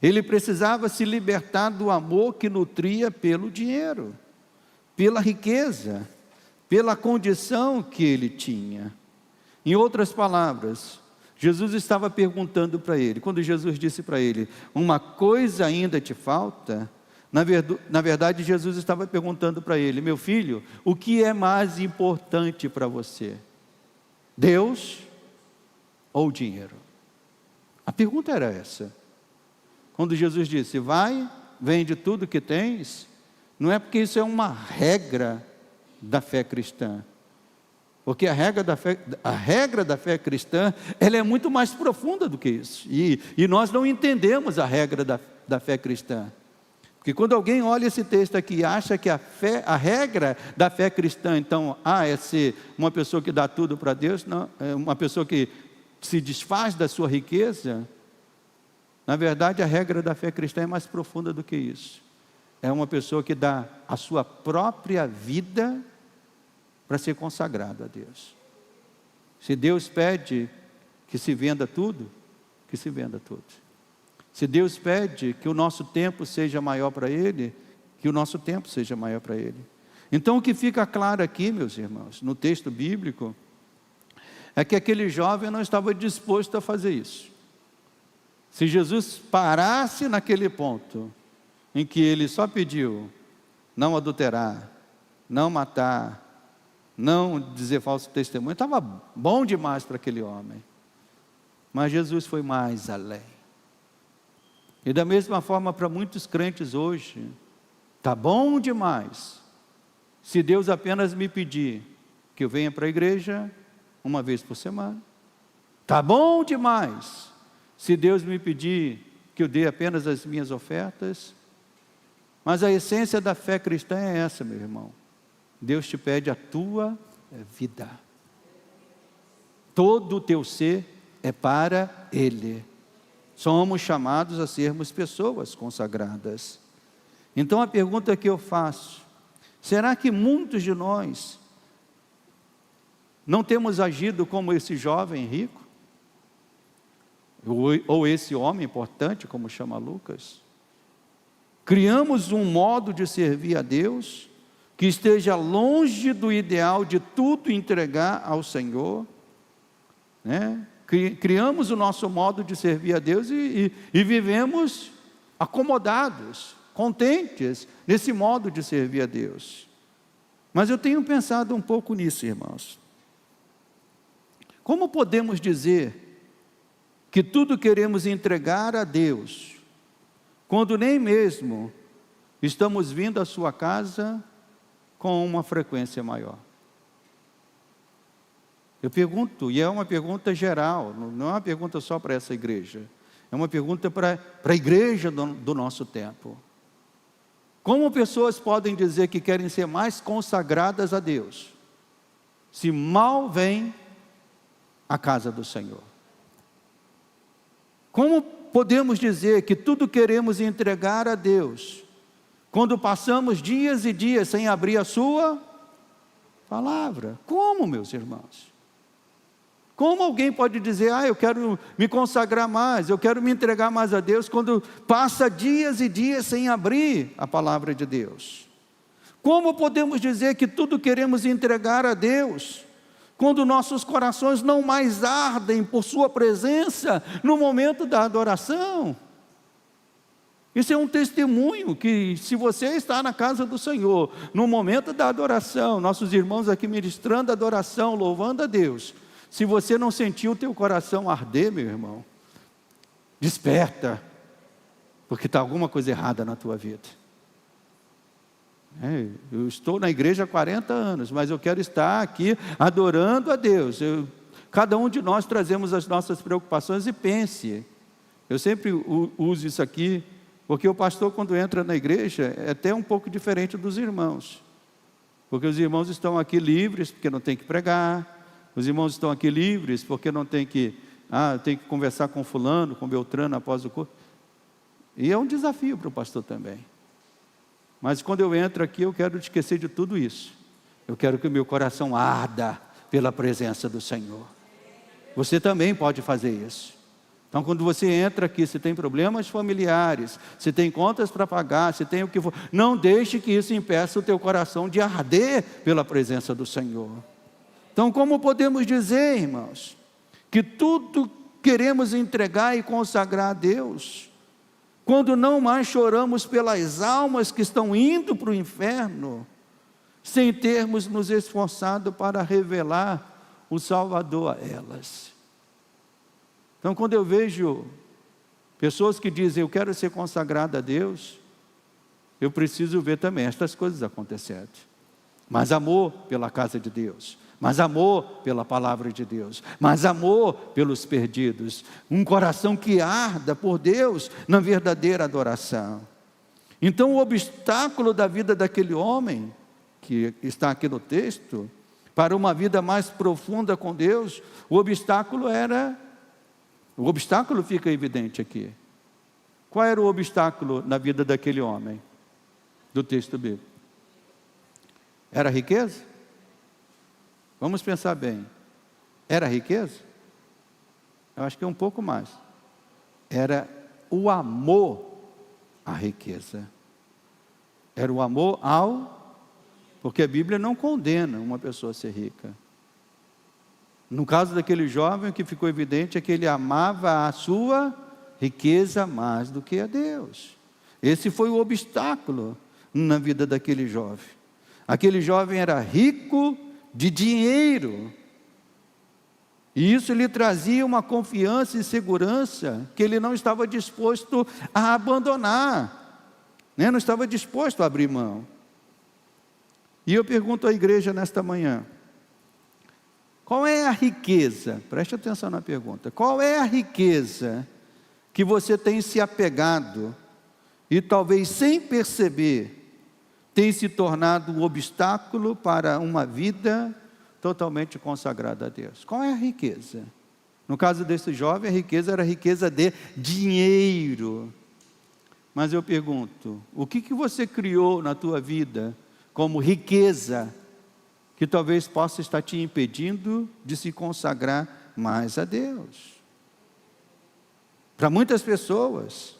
Ele precisava se libertar do amor que nutria pelo dinheiro, pela riqueza, pela condição que ele tinha. Em outras palavras, Jesus estava perguntando para ele, quando Jesus disse para ele, uma coisa ainda te falta, na verdade Jesus estava perguntando para ele, meu filho, o que é mais importante para você? Deus ou dinheiro? A pergunta era essa. Quando Jesus disse, vai, vende tudo que tens, não é porque isso é uma regra da fé cristã, porque a regra da fé cristã, ela é muito mais profunda do que isso, e nós não entendemos a regra da fé cristã, porque quando alguém olha esse texto aqui e acha que a regra da fé cristã, então, é ser uma pessoa que dá tudo para Deus, não, é uma pessoa que se desfaz da sua riqueza. Na verdade, a regra da fé cristã é mais profunda do que isso. É uma pessoa que dá a sua própria vida para ser consagrado a Deus. Se Deus pede que se venda tudo, que se venda tudo. Se Deus pede que o nosso tempo seja maior para Ele, que o nosso tempo seja maior para Ele. Então o que fica claro aqui, meus irmãos, no texto bíblico, é que aquele jovem não estava disposto a fazer isso. Se Jesus parasse naquele ponto, em que ele só pediu não adulterar, não matar, não dizer falso testemunho, estava bom demais para aquele homem. Mas Jesus foi mais além. E da mesma forma para muitos crentes hoje, está bom demais, se Deus apenas me pedir que eu venha para a igreja uma vez por semana. Está bom demais, se Deus me pedir que eu dê apenas as minhas ofertas. Mas a essência da fé cristã é essa, meu irmão. Deus te pede a tua vida. Todo o teu ser é para Ele. Somos chamados a sermos pessoas consagradas. Então a pergunta que eu faço, será que muitos de nós não temos agido como esse jovem rico? Ou esse homem importante, como chama Lucas? Criamos um modo de servir a Deus que esteja longe do ideal de tudo entregar ao Senhor, né? Criamos o nosso modo de servir a Deus e vivemos acomodados, contentes nesse modo de servir a Deus. Mas eu tenho pensado um pouco nisso, irmãos. Como podemos dizer que tudo queremos entregar a Deus, quando nem mesmo estamos vindo à sua casa com uma frequência maior? Eu pergunto, e é uma pergunta geral, não é uma pergunta só para essa igreja, é uma pergunta para a igreja do nosso tempo. Como pessoas podem dizer que querem ser mais consagradas a Deus, se mal vêm à casa do Senhor? Como podemos dizer que tudo queremos entregar a Deus, quando passamos dias e dias sem abrir a sua palavra? Como, meus irmãos? Como alguém pode dizer, eu quero me consagrar mais, eu quero me entregar mais a Deus, quando passa dias e dias sem abrir a palavra de Deus? Como podemos dizer que tudo queremos entregar a Deus, quando nossos corações não mais ardem por sua presença no momento da adoração? Isso é um testemunho que, se você está na casa do Senhor, no momento da adoração, nossos irmãos aqui ministrando a adoração, louvando a Deus, se você não sentiu o teu coração arder, meu irmão, desperta, porque está alguma coisa errada na tua vida. Eu estou na igreja há 40 anos, mas eu quero estar aqui adorando a Deus. Cada um de nós trazemos as nossas preocupações e pense. Eu sempre uso isso aqui, porque o pastor, quando entra na igreja, é até um pouco diferente dos irmãos. Porque os irmãos estão aqui livres, porque não tem que pregar. Os irmãos estão aqui livres, porque não tem que, tem que conversar com fulano, com Beltrano após o culto. E é um desafio para o pastor também. Mas quando eu entro aqui, eu quero esquecer de tudo isso. Eu quero que o meu coração arda pela presença do Senhor. Você também pode fazer isso. Então, quando você entra aqui, se tem problemas familiares, se tem contas para pagar, se tem o que for, não deixe que isso impeça o teu coração de arder pela presença do Senhor. Então, como podemos dizer, irmãos, que tudo queremos entregar e consagrar a Deus, quando não mais choramos pelas almas que estão indo para o inferno, sem termos nos esforçado para revelar o Salvador a elas? Então, quando eu vejo pessoas que dizem, eu quero ser consagrado a Deus, eu preciso ver também estas coisas acontecendo. Mas amor pela casa de Deus, mas amor pela palavra de Deus, mas amor pelos perdidos, um coração que arda por Deus na verdadeira adoração. Então, o obstáculo da vida daquele homem, que está aqui no texto, para uma vida mais profunda com Deus, o obstáculo fica evidente aqui. Qual era o obstáculo na vida daquele homem, do texto bíblico? Era a riqueza? Vamos pensar bem. Era a riqueza? Eu acho que é um pouco mais. Era o amor à riqueza. Era o amor porque a Bíblia não condena uma pessoa a ser rica. No caso daquele jovem, o que ficou evidente é que ele amava a sua riqueza mais do que a Deus. Esse foi o obstáculo na vida daquele jovem. Aquele jovem era rico de dinheiro, e isso lhe trazia uma confiança e segurança que ele não estava disposto a abandonar, né? Não estava disposto a abrir mão. E eu pergunto à igreja nesta manhã, qual é a riqueza? Preste atenção na pergunta. Qual é a riqueza que você tem se apegado e talvez sem perceber tem se tornado um obstáculo para uma vida totalmente consagrada a Deus? Qual é a riqueza? No caso desse jovem, a riqueza era a riqueza de dinheiro. Mas eu pergunto, o que você criou na tua vida como riqueza que talvez possa estar te impedindo de se consagrar mais a Deus? Para muitas pessoas,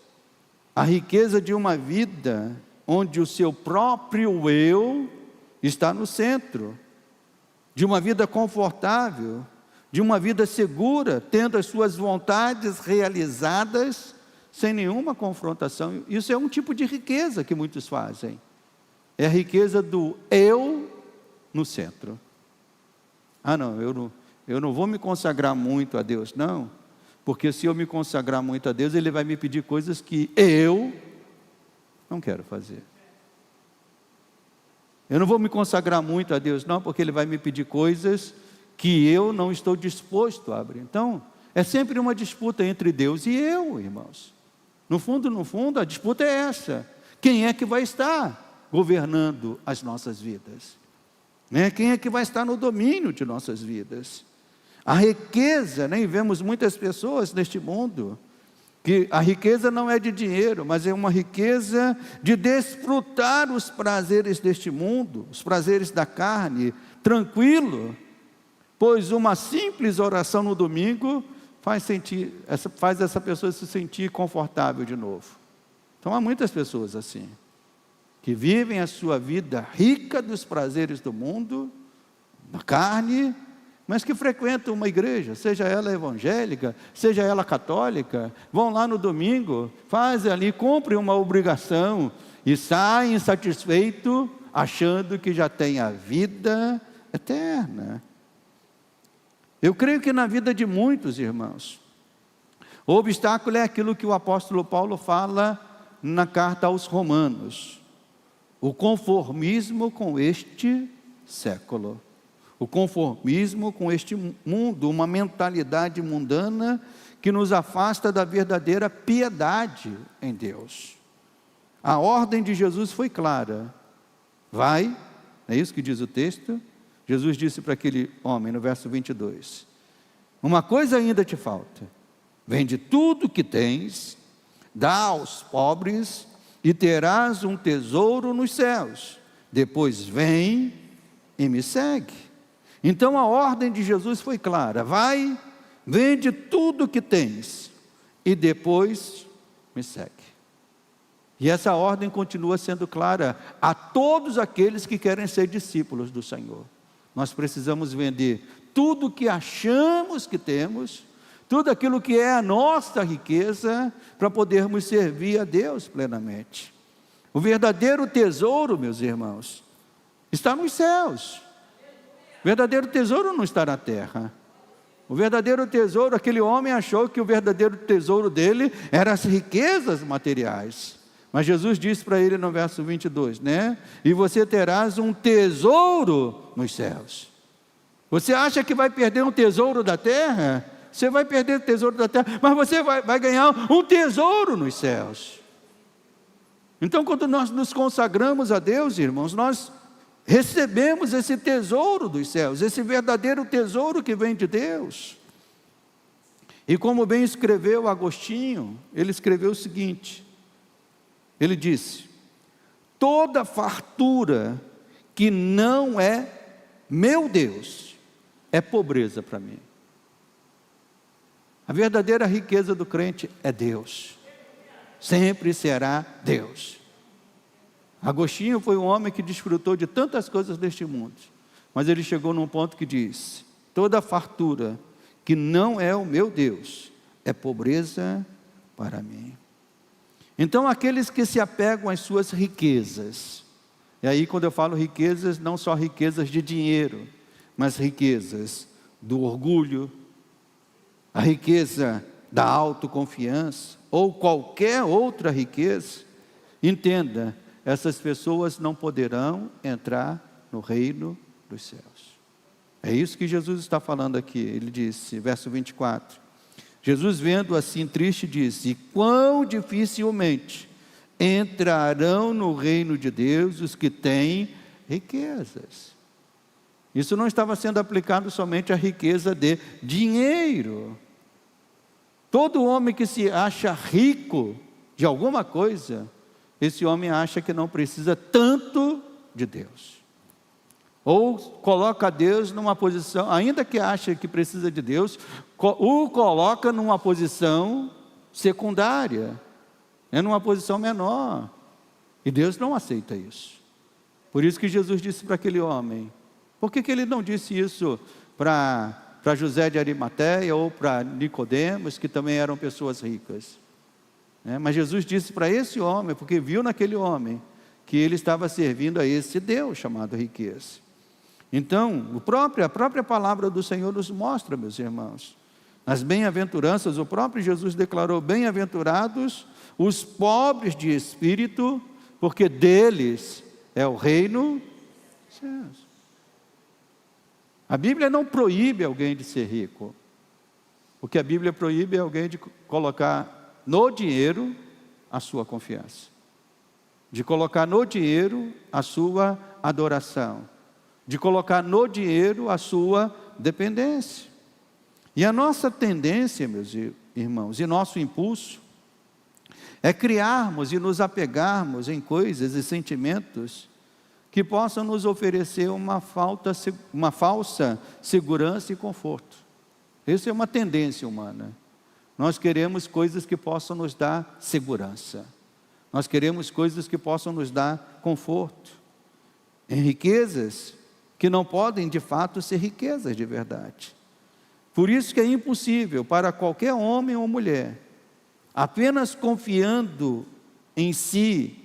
a riqueza de uma vida onde o seu próprio eu está no centro, de uma vida confortável, de uma vida segura, tendo as suas vontades realizadas, sem nenhuma confrontação. Isso é um tipo de riqueza que muitos fazem. É a riqueza do eu no centro. Não, eu não vou me consagrar muito a Deus, não, porque se eu me consagrar muito a Deus, Ele vai me pedir coisas que eu não quero fazer. Eu não vou me consagrar muito a Deus, não, porque Ele vai me pedir coisas que eu não estou disposto a abrir. Então, é sempre uma disputa entre Deus e eu, irmãos. No fundo, a disputa é essa. Quem é que vai estar governando as nossas vidas? Né? Quem é que vai estar no domínio de nossas vidas? A riqueza, né? E vemos muitas pessoas neste mundo, que a riqueza não é de dinheiro, mas é uma riqueza de desfrutar os prazeres deste mundo, os prazeres da carne, tranquilo, pois uma simples oração no domingo faz essa pessoa se sentir confortável de novo. Então há muitas pessoas assim, que vivem a sua vida rica dos prazeres do mundo, da carne, mas que frequentam uma igreja, seja ela evangélica, seja ela católica, vão lá no domingo, fazem ali, cumprem uma obrigação e saem insatisfeitos, achando que já tem a vida eterna. Eu creio que na vida de muitos irmãos, o obstáculo é aquilo que o apóstolo Paulo fala na carta aos Romanos: o conformismo com este século. O conformismo com este mundo, uma mentalidade mundana que nos afasta da verdadeira piedade em Deus. A ordem de Jesus foi clara: vai, é isso que diz o texto. Jesus disse para aquele homem no verso 22, uma coisa ainda te falta: vende tudo que tens, dá aos pobres e terás um tesouro nos céus, depois vem e me segue. Então a ordem de Jesus foi clara: vai, vende tudo que tens, e depois me segue. E essa ordem continua sendo clara a todos aqueles que querem ser discípulos do Senhor. Nós precisamos vender tudo que achamos que temos, tudo aquilo que é a nossa riqueza, para podermos servir a Deus plenamente. O verdadeiro tesouro, meus irmãos, está nos céus. O verdadeiro tesouro não está na terra. O verdadeiro tesouro, aquele homem achou que o verdadeiro tesouro dele eram as riquezas materiais. Mas Jesus disse para ele no verso 22, né? E você terás um tesouro nos céus. Você acha que vai perder um tesouro da terra? Você vai perder o tesouro da terra, mas você vai ganhar um tesouro nos céus. Então, quando nós nos consagramos a Deus, irmãos, nós recebemos esse tesouro dos céus, esse verdadeiro tesouro que vem de Deus. E como bem escreveu Agostinho, ele escreveu o seguinte, ele disse: toda fartura que não é meu Deus, é pobreza para mim. A verdadeira riqueza do crente é Deus, sempre será Deus. Agostinho foi um homem que desfrutou de tantas coisas deste mundo, mas ele chegou num ponto que diz: toda fartura que não é o meu Deus, é pobreza para mim. Então aqueles que se apegam às suas riquezas, e aí quando eu falo riquezas, não só riquezas de dinheiro, mas riquezas do orgulho, a riqueza da autoconfiança, ou qualquer outra riqueza, entenda, essas pessoas não poderão entrar no reino dos céus. É isso que Jesus está falando aqui. Ele disse, verso 24, Jesus vendo assim triste disse: quão dificilmente entrarão no reino de Deus os que têm riquezas. Isso não estava sendo aplicado somente à riqueza de dinheiro. Todo homem que se acha rico de alguma coisa, esse homem acha que não precisa tanto de Deus. Ou coloca Deus numa posição, ainda que acha que precisa de Deus, o coloca numa posição secundária, numa posição menor. E Deus não aceita isso. Por isso que Jesus disse para aquele homem. Por que ele não disse isso para José de Arimateia ou para Nicodemos, que também eram pessoas ricas? Mas Jesus disse para esse homem, porque viu naquele homem que ele estava servindo a esse Deus chamado riqueza. Então, a própria palavra do Senhor nos mostra, meus irmãos, nas bem-aventuranças, o próprio Jesus declarou: bem-aventurados os pobres de espírito, porque deles é o reino dos céus. A Bíblia não proíbe alguém de ser rico. O que a Bíblia proíbe é alguém de colocar no dinheiro a sua confiança, de colocar no dinheiro a sua adoração, de colocar no dinheiro a sua dependência. E a nossa tendência, meus irmãos, e nosso impulso, é criarmos e nos apegarmos em coisas e sentimentos que possam nos oferecer uma falsa segurança e conforto. Essa é uma tendência humana. Nós queremos coisas que possam nos dar segurança. Nós queremos coisas que possam nos dar conforto. Em riquezas que não podem de fato ser riquezas de verdade. Por isso que é impossível para qualquer homem ou mulher, apenas confiando em si,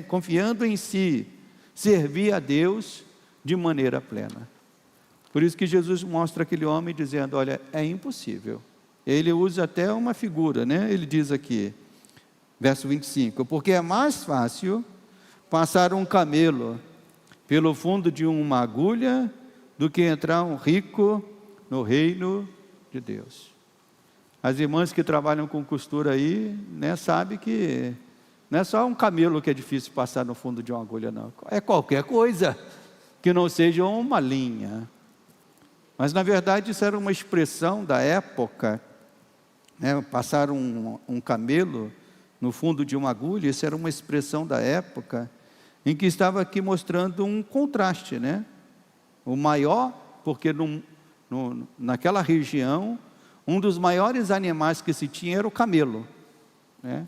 confiando em si, servir a Deus de maneira plena. Por isso que Jesus mostra aquele homem dizendo: olha, é impossível. Ele usa até uma figura, ele diz aqui, verso 25, porque é mais fácil passar um camelo pelo fundo de uma agulha do que entrar um rico no reino de Deus. As irmãs que trabalham com costura aí, sabem que não é só um camelo que é difícil passar no fundo de uma agulha, não. É qualquer coisa que não seja uma linha. Mas na verdade isso era uma expressão da época, passar um camelo no fundo de uma agulha, isso era uma expressão da época, em que estava aqui mostrando um contraste, O maior, porque naquela região, um dos maiores animais que se tinha era o camelo, né?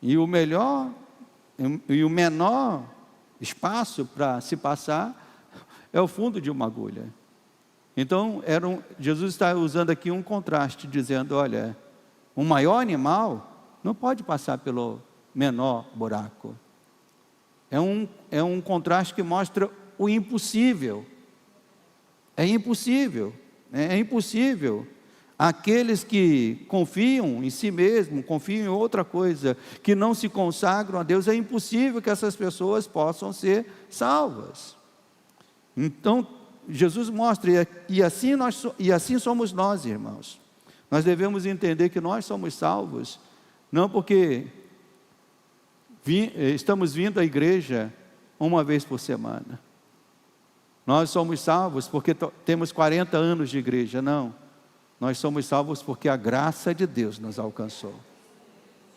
E o menor espaço para se passar é o fundo de uma agulha. Então, Jesus está usando aqui um contraste, dizendo, olha, um maior animal não pode passar pelo menor buraco. É um contraste que mostra o impossível. É impossível, né? É impossível. Aqueles que confiam em si mesmo, confiam em outra coisa, que não se consagram a Deus, é impossível que essas pessoas possam ser salvas. Então, Jesus mostra, e assim somos nós, irmãos. Nós devemos entender que nós somos salvos, não porque estamos vindo à igreja uma vez por semana. Nós somos salvos porque temos 40 anos de igreja, não. Nós somos salvos porque a graça de Deus nos alcançou.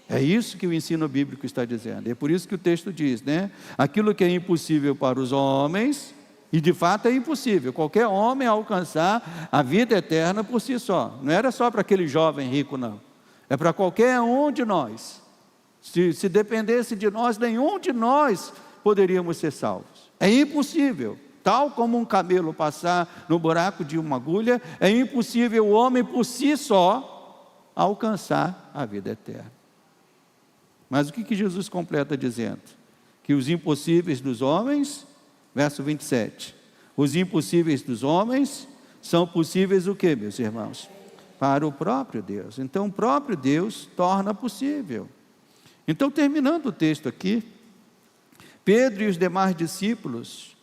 É isso que o ensino bíblico está dizendo. É por isso que o texto diz, né? Aquilo que é impossível para os homens, e de fato é impossível, qualquer homem alcançar a vida eterna por si só. Não era só para aquele jovem rico, não. É para qualquer um de nós. Se dependesse de nós, nenhum de nós poderíamos ser salvos. É impossível. Tal como um camelo passar no buraco de uma agulha, é impossível o homem por si só alcançar a vida eterna. Mas o que Jesus completa dizendo? Que os impossíveis dos homens, verso 27, os impossíveis dos homens são possíveis o quê, meus irmãos? Para o próprio Deus. Então o próprio Deus torna possível. Então, terminando o texto aqui, Pedro e os demais discípulos,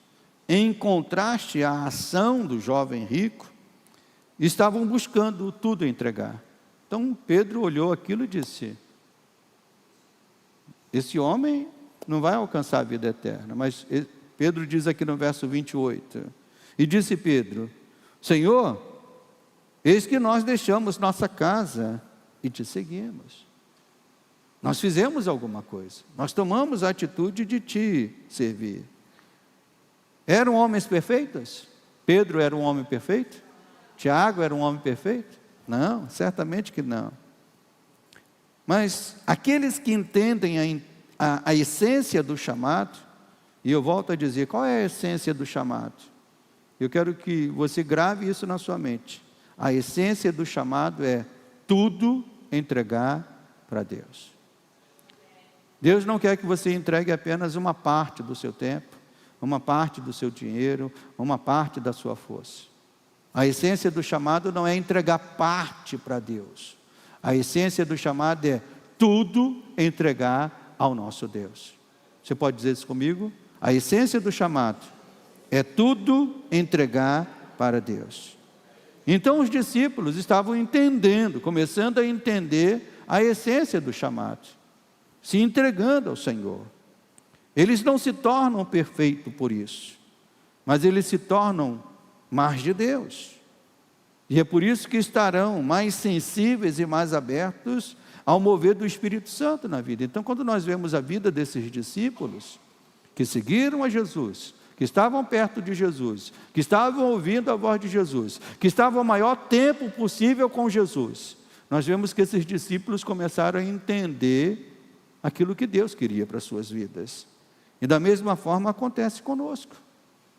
em contraste à ação do jovem rico, estavam buscando tudo entregar. Então Pedro olhou aquilo e disse, esse homem não vai alcançar a vida eterna. Mas Pedro diz aqui no verso 28, e disse Pedro, Senhor, eis que nós deixamos nossa casa e te seguimos. Nós fizemos alguma coisa, nós tomamos a atitude de te servir. Eram homens perfeitos? Pedro era um homem perfeito? Tiago era um homem perfeito? Não, certamente que não. Mas aqueles que entendem a essência do chamado, e eu volto a dizer, qual é a essência do chamado? Eu quero que você grave isso na sua mente. A essência do chamado é tudo entregar para Deus. Deus não quer que você entregue apenas uma parte do seu tempo, uma parte do seu dinheiro, uma parte da sua força. A essência do chamado não é entregar parte para Deus. A essência do chamado é tudo entregar ao nosso Deus. Você pode dizer isso comigo? A essência do chamado é tudo entregar para Deus. Então os discípulos estavam entendendo, começando a entender a essência do chamado, se entregando ao Senhor. Eles não se tornam perfeitos por isso, mas eles se tornam mais de Deus. E é por isso que estarão mais sensíveis e mais abertos ao mover do Espírito Santo na vida. Então, quando nós vemos a vida desses discípulos, que seguiram a Jesus, que estavam perto de Jesus, que estavam ouvindo a voz de Jesus, que estavam o maior tempo possível com Jesus, nós vemos que esses discípulos começaram a entender aquilo que Deus queria para as suas vidas. E da mesma forma acontece conosco.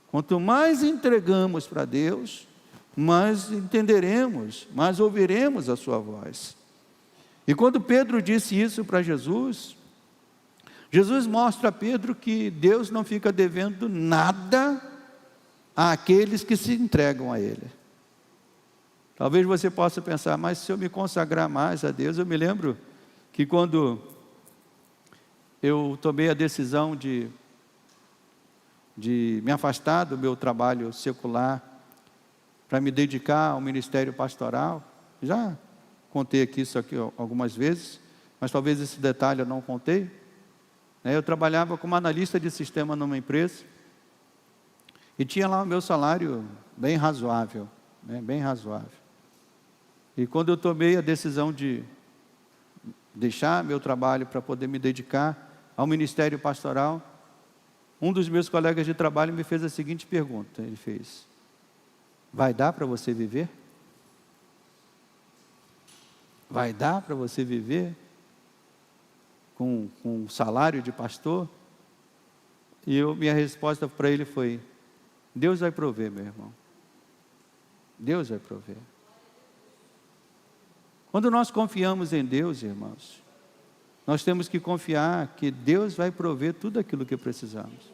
Quanto mais entregamos para Deus, mais entenderemos, mais ouviremos a sua voz. E quando Pedro disse isso para Jesus, Jesus mostra a Pedro que Deus não fica devendo nada àqueles que se entregam a Ele. Talvez você possa pensar, mas se eu me consagrar mais a Deus, eu me lembro que quando eu tomei a decisão de me afastar do meu trabalho secular para me dedicar ao ministério pastoral, já contei aqui isso aqui algumas vezes, mas talvez esse detalhe eu não contei. Eu trabalhava como analista de sistema numa empresa e tinha lá o meu salário bem razoável, bem razoável. E quando eu tomei a decisão de deixar meu trabalho para poder me dedicar ao ministério pastoral, um dos meus colegas de trabalho me fez a seguinte pergunta, ele fez, vai dar para você viver? vai dar para você viver com um salário de pastor? E minha resposta para ele foi: Deus vai prover, meu irmão. Deus vai prover. Quando nós confiamos em Deus, irmãos, nós temos que confiar que Deus vai prover tudo aquilo que precisamos.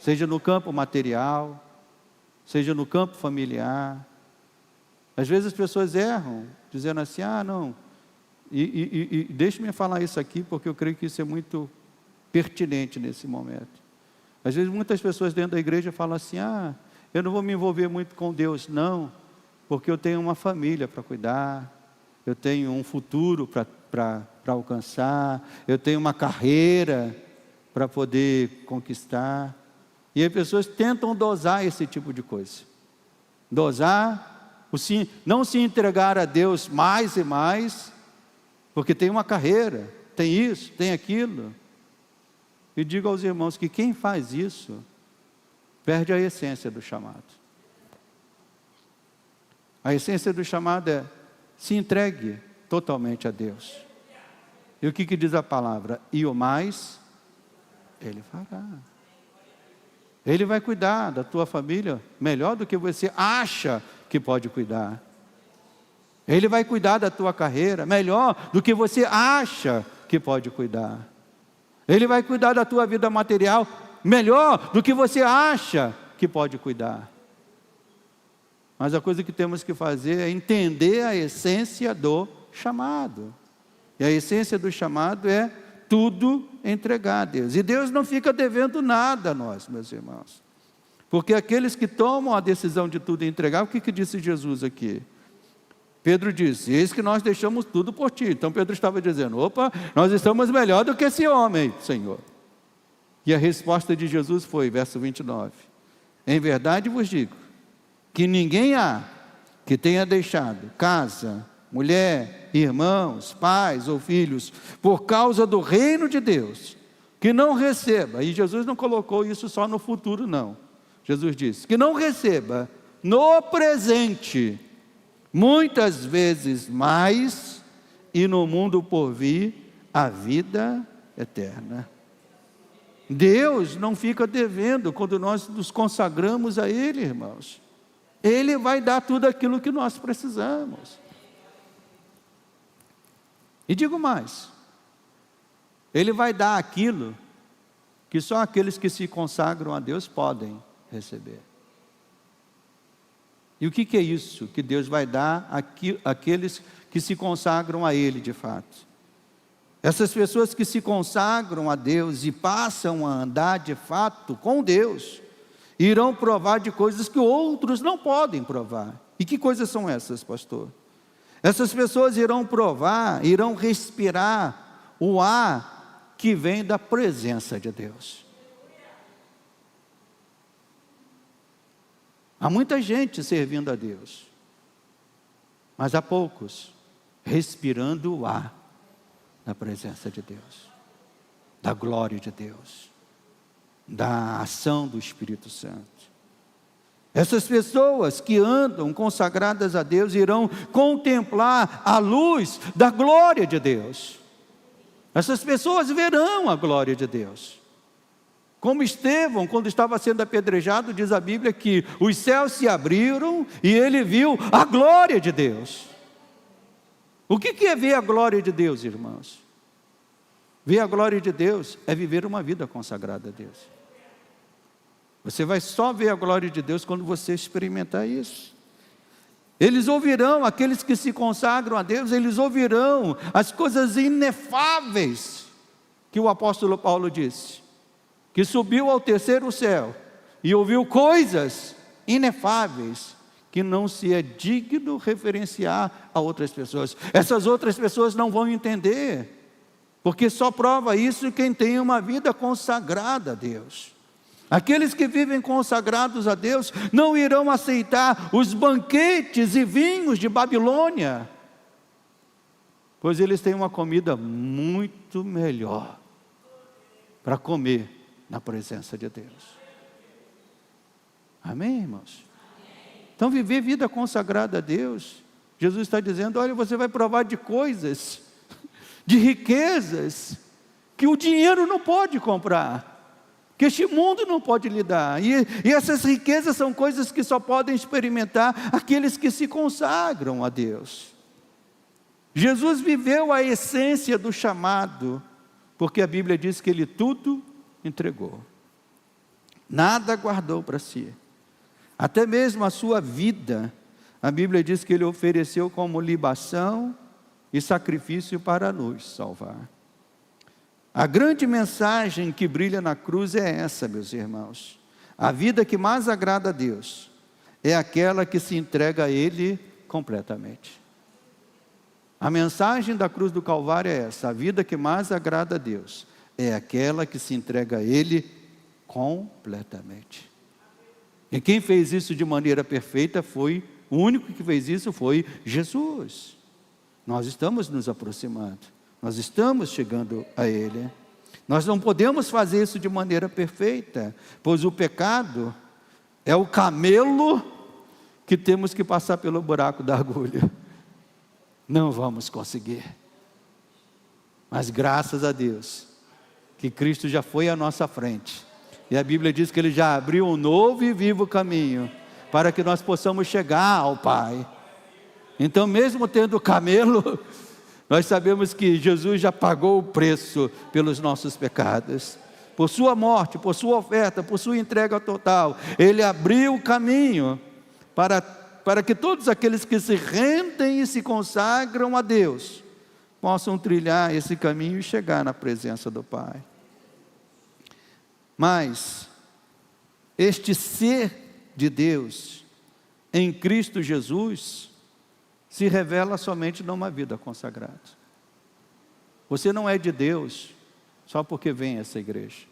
Seja no campo material, seja no campo familiar. Às vezes as pessoas erram, dizendo assim: não. E deixe-me falar isso aqui, porque eu creio que isso é muito pertinente nesse momento. Às vezes muitas pessoas dentro da igreja falam assim: eu não vou me envolver muito com Deus, não, porque eu tenho uma família para cuidar, eu tenho um futuro para alcançar, eu tenho uma carreira para poder conquistar. E as pessoas tentam dosar esse tipo de coisa. Dosar, não se entregar a Deus mais e mais, porque tem uma carreira, tem isso, tem aquilo. E digo aos irmãos que quem faz isso, perde a essência do chamado. A essência do chamado é: se entregue totalmente a Deus. E o que diz a palavra? E o mais, Ele fará. Ele vai cuidar da tua família melhor do que você acha que pode cuidar. Ele vai cuidar da tua carreira melhor do que você acha que pode cuidar. Ele vai cuidar da tua vida material melhor do que você acha que pode cuidar. Mas a coisa que temos que fazer é entender a essência do chamado. E a essência do chamado é tudo entregar a Deus. E Deus não fica devendo nada a nós, meus irmãos. Porque aqueles que tomam a decisão de tudo entregar, o que disse Jesus aqui? Pedro disse: eis que nós deixamos tudo por ti. Então Pedro estava dizendo: opa, nós estamos melhor do que esse homem, Senhor. E a resposta de Jesus foi, verso 29. Em verdade vos digo, que ninguém há que tenha deixado casa, mulher, irmãos, pais ou filhos, por causa do reino de Deus, que não receba, e Jesus não colocou isso só no futuro não, Jesus disse, que não receba no presente, muitas vezes mais, e no mundo por vir, a vida eterna. Deus não fica devendo quando nós nos consagramos a Ele, irmãos. Ele vai dar tudo aquilo que nós precisamos. E digo mais, Ele vai dar aquilo que só aqueles que se consagram a Deus podem receber. E o que é isso que Deus vai dar àqueles que se consagram a Ele de fato? Essas pessoas que se consagram a Deus e passam a andar de fato com Deus, irão provar de coisas que outros não podem provar. E que coisas são essas, pastor? Essas pessoas irão provar, irão respirar o ar que vem da presença de Deus. Há muita gente servindo a Deus, mas há poucos respirando o ar da presença de Deus, da glória de Deus, da ação do Espírito Santo. Essas pessoas que andam consagradas a Deus irão contemplar a luz da glória de Deus. Essas pessoas verão a glória de Deus. Como Estevão, quando estava sendo apedrejado, diz a Bíblia que os céus se abriram e ele viu a glória de Deus. O que é ver a glória de Deus, irmãos? Ver a glória de Deus é viver uma vida consagrada a Deus. Você vai só ver a glória de Deus quando você experimentar isso. Eles ouvirão, aqueles que se consagram a Deus, eles ouvirão as coisas inefáveis que o apóstolo Paulo disse, que subiu ao terceiro céu e ouviu coisas inefáveis que não se é digno referenciar a outras pessoas. Essas outras pessoas não vão entender, porque só prova isso quem tem uma vida consagrada a Deus. Aqueles que vivem consagrados a Deus não irão aceitar os banquetes e vinhos de Babilônia, pois eles têm uma comida muito melhor para comer na presença de Deus. Amém, irmãos? Então viver vida consagrada a Deus Jesus está dizendo: olha, você vai provar de coisas, de riquezas, que o dinheiro não pode comprar, que este mundo não pode lhe dar. E essas riquezas são coisas que só podem experimentar aqueles que se consagram a Deus. Jesus viveu a essência do chamado, porque a Bíblia diz que Ele tudo entregou. Nada guardou para si. Até mesmo a sua vida, a Bíblia diz que Ele ofereceu como libação e sacrifício para nos salvar. A grande mensagem que brilha na cruz é essa, meus irmãos. A vida que mais agrada a Deus é aquela que se entrega a Ele completamente. A mensagem da cruz do Calvário é essa: a vida que mais agrada a Deus é aquela que se entrega a Ele completamente. E quem fez isso de maneira perfeita o único que fez isso foi Jesus. Nós estamos nos aproximando, nós estamos chegando a Ele. Nós não podemos fazer isso de maneira perfeita, pois o pecado é o camelo que temos que passar pelo buraco da agulha. Não vamos conseguir. Mas graças a Deus, que Cristo já foi à nossa frente. E a Bíblia diz que Ele já abriu um novo e vivo caminho, para que nós possamos chegar ao Pai. Então, mesmo tendo camelo, nós sabemos que Jesus já pagou o preço pelos nossos pecados. Por sua morte, por sua oferta, por sua entrega total, Ele abriu o caminho para que todos aqueles que se rendem e se consagram a Deus possam trilhar esse caminho e chegar na presença do Pai. Mas este ser de Deus em Cristo Jesus se revela somente numa vida consagrada. Você não é de Deus só porque vem a essa igreja.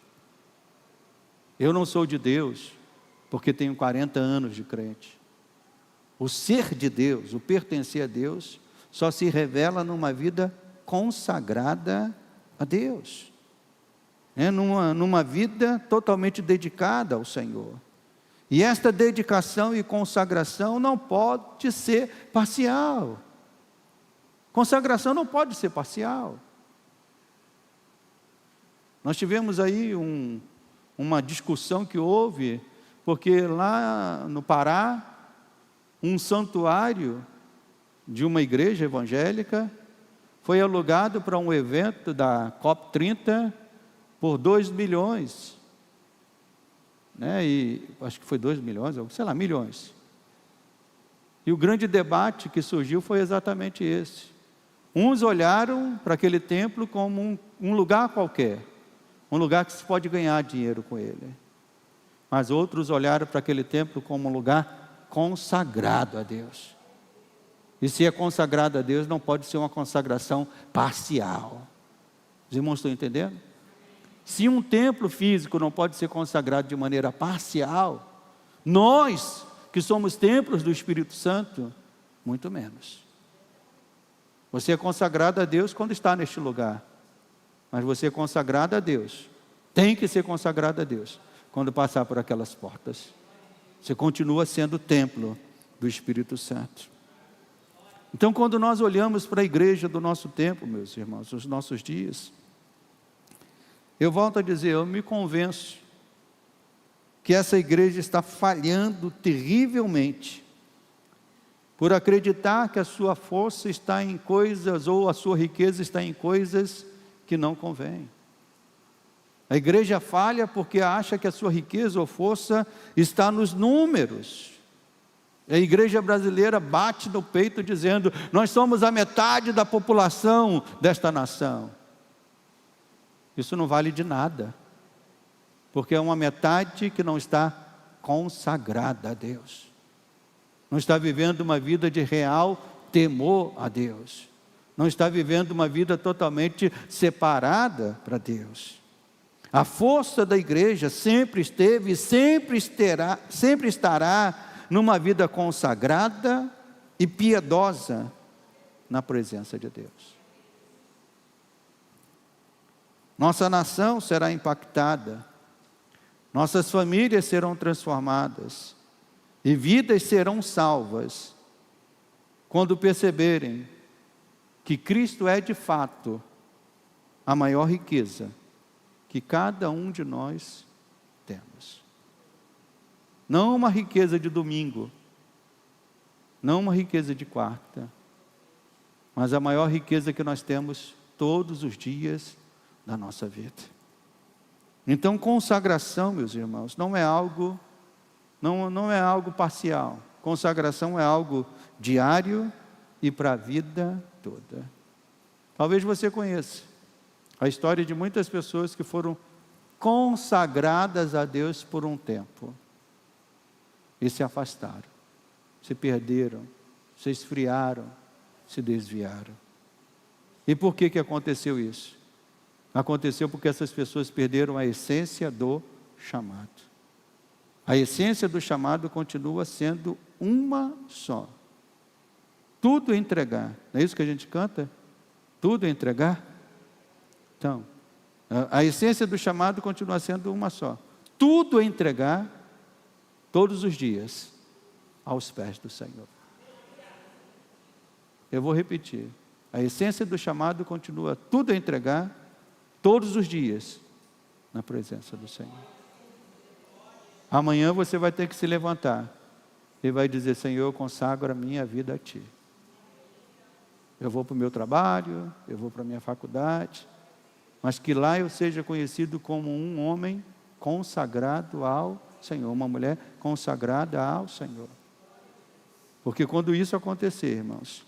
Eu não sou de Deus porque tenho 40 anos de crente. O ser de Deus, o pertencer a Deus, só se revela numa vida consagrada a Deus. Numa vida totalmente dedicada ao Senhor. E esta dedicação e consagração não pode ser parcial. Consagração não pode ser parcial. Nós tivemos aí uma discussão que houve, porque lá no Pará, um santuário de uma igreja evangélica foi alugado para um evento da COP30 por 2 milhões. E acho que foi 2 milhões, sei lá, milhões. E o grande debate que surgiu foi exatamente esse. Uns olharam para aquele templo como um lugar qualquer, um lugar que se pode ganhar dinheiro com ele. Mas outros olharam para aquele templo como um lugar consagrado a Deus. E se é consagrado a Deus, não pode ser uma consagração parcial. Os irmãos estão entendendo? Se um templo físico não pode ser consagrado de maneira parcial, nós, que somos templos do Espírito Santo, muito menos. Você é consagrado a Deus quando está neste lugar, mas você é consagrado a Deus, tem que ser consagrado a Deus, quando passar por aquelas portas. Você continua sendo templo do Espírito Santo. Então, quando nós olhamos para a igreja do nosso tempo, meus irmãos, os nossos dias, eu volto a dizer, eu me convenço que essa igreja está falhando terrivelmente por acreditar que a sua força está em coisas, ou a sua riqueza está em coisas que não convém. A igreja falha porque acha que a sua riqueza ou força está nos números. A igreja brasileira bate no peito dizendo, nós somos a metade da população desta nação. Isso não vale de nada, porque é uma metade que não está consagrada a Deus, não está vivendo uma vida de real temor a Deus, não está vivendo uma vida totalmente separada para Deus. A força da igreja sempre esteve e sempre estará numa vida consagrada e piedosa na presença de Deus. Nossa nação será impactada, nossas famílias serão transformadas e vidas serão salvas quando perceberem que Cristo é de fato a maior riqueza que cada um de nós temos. Não uma riqueza de domingo, não uma riqueza de quarta, mas a maior riqueza que nós temos todos os dias da nossa vida. Então, consagração, meus irmãos, não é algo parcial. Consagração é algo diário e para a vida toda. Talvez você conheça a história de muitas pessoas que foram consagradas a Deus por um tempo e se afastaram, se perderam, se esfriaram, se desviaram. E por que aconteceu isso? Aconteceu porque essas pessoas perderam a essência do chamado. A essência do chamado continua sendo uma só. Tudo é entregar. Não é isso que a gente canta? Tudo é entregar? Então, a essência do chamado continua sendo uma só. Tudo é entregar, todos os dias, aos pés do Senhor. Eu vou repetir. A essência do chamado continua tudo a entregar, todos os dias, na presença do Senhor. Amanhã você vai ter que se levantar e vai dizer: Senhor, eu consagro a minha vida a Ti. Eu vou para o meu trabalho, eu vou para a minha faculdade, mas que lá eu seja conhecido como um homem consagrado ao Senhor, uma mulher consagrada ao Senhor. Porque quando isso acontecer, irmãos,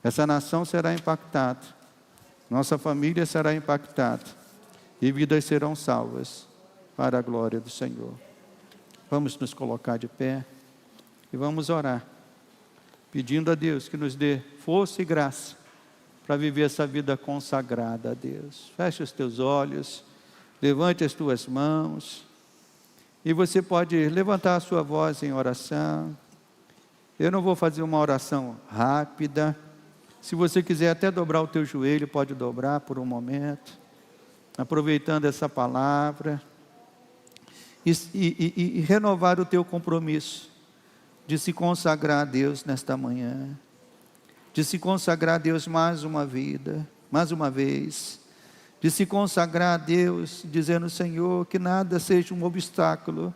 essa nação será impactada, nossa família será impactada, e vidas serão salvas para a glória do Senhor. Vamos nos colocar de pé e vamos orar, pedindo a Deus que nos dê força e graça para viver essa vida consagrada a Deus. Feche os teus olhos, levante as tuas mãos, e você pode levantar a sua voz em oração. Eu não vou fazer uma oração rápida. Se você quiser até dobrar o teu joelho, pode dobrar por um momento, aproveitando essa palavra, e renovar o teu compromisso de se consagrar a Deus nesta manhã, de se consagrar a Deus mais uma vez, de se consagrar a Deus, dizendo: Senhor, que nada seja um obstáculo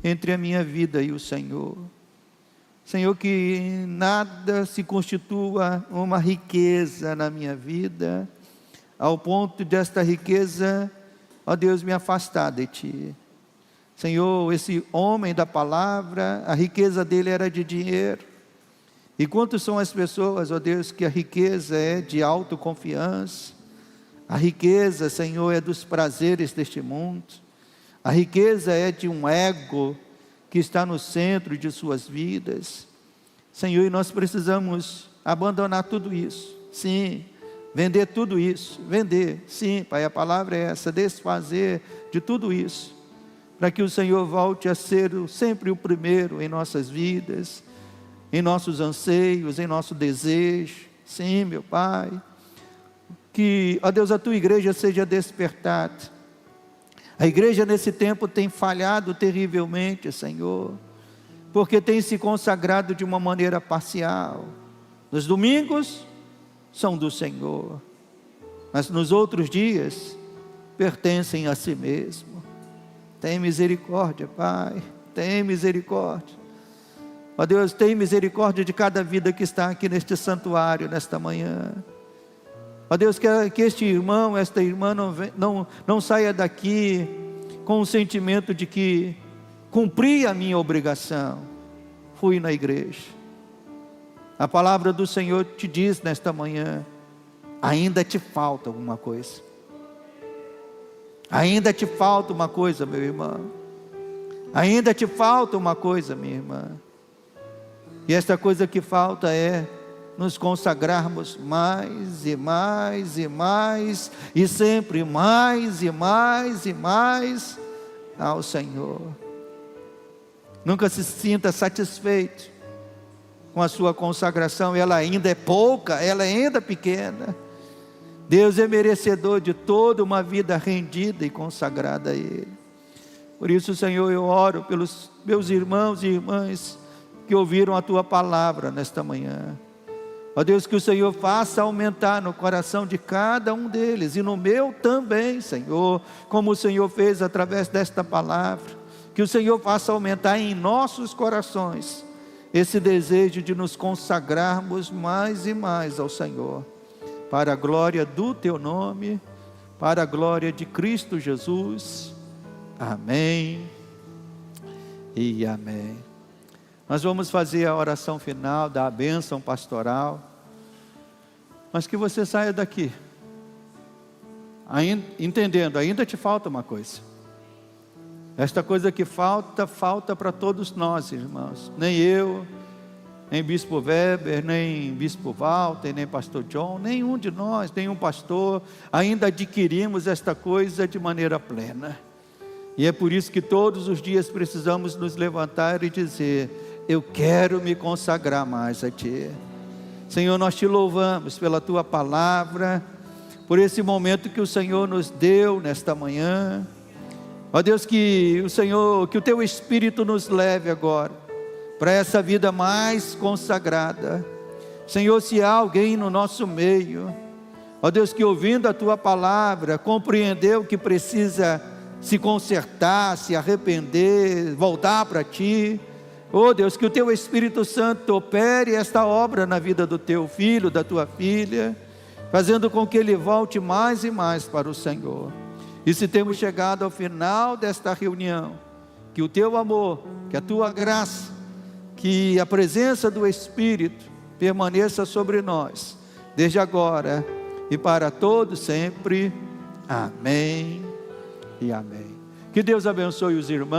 entre a minha vida e o Senhor. Senhor, que nada se constitua uma riqueza na minha vida, ao ponto desta riqueza, ó Deus, me afastar de Ti. Senhor, esse homem da palavra, a riqueza dele era de dinheiro. E quantas são as pessoas, ó Deus, que a riqueza é de autoconfiança, a riqueza, Senhor, é dos prazeres deste mundo, a riqueza é de um ego que está no centro de suas vidas. Senhor, e nós precisamos abandonar tudo isso, sim, vender tudo isso, vender, sim, Pai, a palavra é essa, desfazer de tudo isso, para que o Senhor volte a ser sempre o primeiro em nossas vidas, em nossos anseios, em nosso desejo. Sim, meu Pai, que, ó Deus, a Tua igreja seja despertada. A igreja nesse tempo tem falhado terrivelmente, Senhor, porque tem se consagrado de uma maneira parcial. Nos domingos são do Senhor, mas nos outros dias pertencem a si mesmo. Tem misericórdia, Pai, tem misericórdia. Ó Deus, tem misericórdia de cada vida que está aqui neste santuário, nesta manhã. Ó Deus, que este irmão, esta irmã não saia daqui com o sentimento de que cumpri a minha obrigação, fui na igreja. A palavra do Senhor te diz nesta manhã: ainda te falta alguma coisa. Ainda te falta uma coisa, meu irmão. Ainda te falta uma coisa, minha irmã. E esta coisa que falta é nos consagrarmos mais e mais e mais, e sempre mais e mais e mais ao Senhor. Nunca se sinta satisfeito com a sua consagração, ela ainda é pouca, ela ainda é pequena. Deus é merecedor de toda uma vida rendida e consagrada a Ele. Por isso, Senhor, eu oro pelos meus irmãos e irmãs que ouviram a Tua palavra nesta manhã. Ó Deus, que o Senhor faça aumentar no coração de cada um deles, e no meu também, Senhor, como o Senhor fez através desta palavra. Que o Senhor faça aumentar em nossos corações esse desejo de nos consagrarmos mais e mais ao Senhor, para a glória do Teu nome, para a glória de Cristo Jesus. Amém e amém. Nós vamos fazer a oração final da bênção pastoral, mas que você saia daqui entendendo, ainda te falta uma coisa. Esta coisa que falta para todos nós, irmãos. Nem eu, nem Bispo Weber, nem Bispo Walter, nem Pastor John, nenhum de nós, nenhum pastor, ainda adquirimos esta coisa de maneira plena. E é por isso que todos os dias precisamos nos levantar e dizer: eu quero me consagrar mais a Ti. Senhor, nós Te louvamos pela Tua palavra, por esse momento que o Senhor nos deu nesta manhã. Ó Deus, que o Teu Espírito nos leve agora para essa vida mais consagrada. Senhor, se há alguém no nosso meio, ó Deus, que ouvindo a Tua palavra, compreendeu que precisa se consertar, se arrepender, voltar para Ti, ó Deus, que o Teu Espírito Santo opere esta obra na vida do Teu filho, da Tua filha, fazendo com que ele volte mais e mais para o Senhor. E se temos chegado ao final desta reunião, que o Teu amor, que a Tua graça, que a presença do Espírito permaneça sobre nós, desde agora e para todos sempre. Amém e amém. Que Deus abençoe os irmãos.